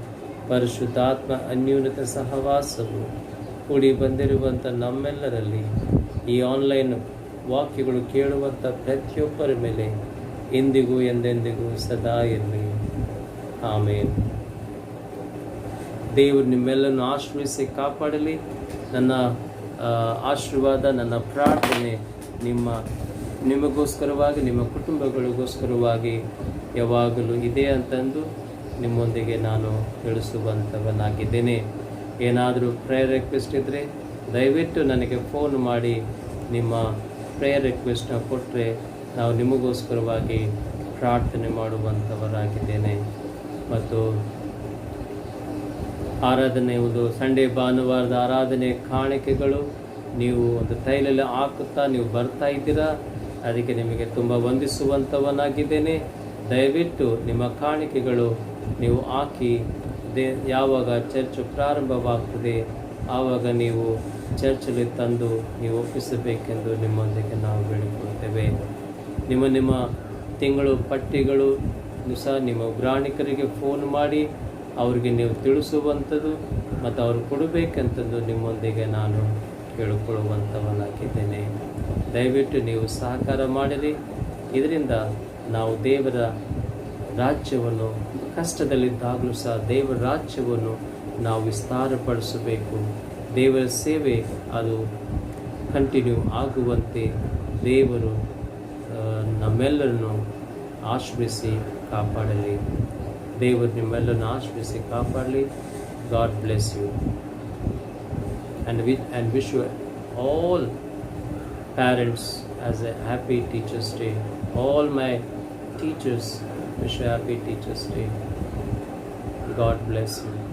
ಪರಿಶುದ್ಧಾತ್ಮ ಅನ್ಯೂನತ ಸಹವಾಸವು ಕೂಡಿ ಬಂದಿರುವಂಥ ನಮ್ಮೆಲ್ಲರಲ್ಲಿ, ಈ ಆನ್ಲೈನ್ ವಾಕ್ಯಗಳು ಕೇಳುವಂಥ ಪ್ರತಿಯೊಬ್ಬರ ಮೇಲೆ ಇಂದಿಗೂ ಎಂದೆಂದಿಗೂ ಸದಾ ಇರಲಿ, ಆಮೇನ್. ದೇವರು ನಿಮ್ಮೆಲ್ಲನ್ನು ಆಶ್ರಯಿಸಿ ಕಾಪಾಡಲಿ. ನನ್ನ ಆಶೀರ್ವಾದ, ನನ್ನ ಪ್ರಾರ್ಥನೆ ನಿಮಗೋಸ್ಕರವಾಗಿ, ನಿಮ್ಮ ಕುಟುಂಬಗಳಿಗೋಸ್ಕರವಾಗಿ ಯಾವಾಗಲೂ ಇದೆ ಅಂತಂದು ನಿಮ್ಮೊಂದಿಗೆ ನಾನು ತಿಳಿಸುವಂಥವನಾಗಿದ್ದೇನೆ. ಏನಾದರೂ ಪ್ರೇಯರ್ ರಿಕ್ವೆಸ್ಟ್ ಇದ್ದರೆ ದಯವಿಟ್ಟು ನನಗೆ ಫೋನ್ ಮಾಡಿ ನಿಮ್ಮ ಪ್ರೇಯರ್ ರಿಕ್ವೆಸ್ಟ್ನ ಕೊಟ್ಟರೆ ನಾವು ನಿಮಗೋಸ್ಕರವಾಗಿ ಪ್ರಾರ್ಥನೆ ಮಾಡುವಂಥವರಾಗಿದ್ದೇನೆ. ಮತ್ತು ಆರಾಧನೆ ಒಂದು ಸಂಡೇ ಭಾನುವಾರದ ಆರಾಧನೆ ಕಾಣಿಕೆಗಳು ನೀವು ಒಂದು ತೈಲಲ್ಲಿ ಹಾಕುತ್ತಾ ನೀವು ಬರ್ತಾ ಇದ್ದೀರಾ. ಅದಕ್ಕೆ ನಿಮಗೆ ತುಂಬ ವಂದಿಸುವಂಥವನಾಗಿದ್ದೇನೆ. ದಯವಿಟ್ಟು ನಿಮ್ಮ ಕಾಣಿಕೆಗಳು ನೀವು ಹಾಕಿ ಯಾವಾಗ ಚರ್ಚ್ ಪ್ರಾರಂಭವಾಗ್ತದೆ ಆವಾಗ ನೀವು ಚರ್ಚಲ್ಲಿ ತಂದು ನೀವು ಒಪ್ಪಿಸಬೇಕೆಂದು ನಿಮ್ಮೊಂದಿಗೆ ನಾವು ಬೇಡಿಕೊಳ್ಳುತ್ತೇವೆ. ನಿಮ್ಮ ತಿಂಗಳು ಪಟ್ಟಿಗಳು ಸಹ ನಿಮ್ಮ ಗ್ರಾಹಕರಿಗೆ ಫೋನ್ ಮಾಡಿ ಅವರಿಗೆ ನೀವು ತಿಳಿಸುವಂಥದ್ದು ಮತ್ತು ಅವರು ಕೊಡಬೇಕಂತಂದು ನಿಮ್ಮೊಂದಿಗೆ ನಾನು ಕೇಳಿಕೊಳ್ಳುವಂಥವನಾಗಿದ್ದೇನೆ. ದಯವಿಟ್ಟು ನೀವು ಸಹಕಾರ ಮಾಡಿರಿ. ಇದರಿಂದ ನಾವು ದೇವರ ರಾಜ್ಯವನ್ನು ಕಷ್ಟದಲ್ಲಿದ್ದಾಗಲೂ ಸಹ ದೇವರ ರಾಜ್ಯವನ್ನು ನಾವು ವಿಸ್ತಾರಪಡಿಸಬೇಕು. ದೇವರ ಸೇವೆ ಅದು ಕಂಟಿನ್ಯೂ ಆಗುವಂತೆ ದೇವರು ನಮ್ಮೆಲ್ಲರನ್ನು ಆಶೀರ್ವದಿಸಿ ಕಾಪಾಡಲಿ. ದೇವರು ನಿಮ್ಮೆಲ್ಲರನ್ನು ಆಶೀರ್ವದಿಸಿ ಕಾಪಾಡಲಿ. God bless you and wish you all parents as a happy Teachers Day. All my teachers wish you a happy Teachers Day. God bless you.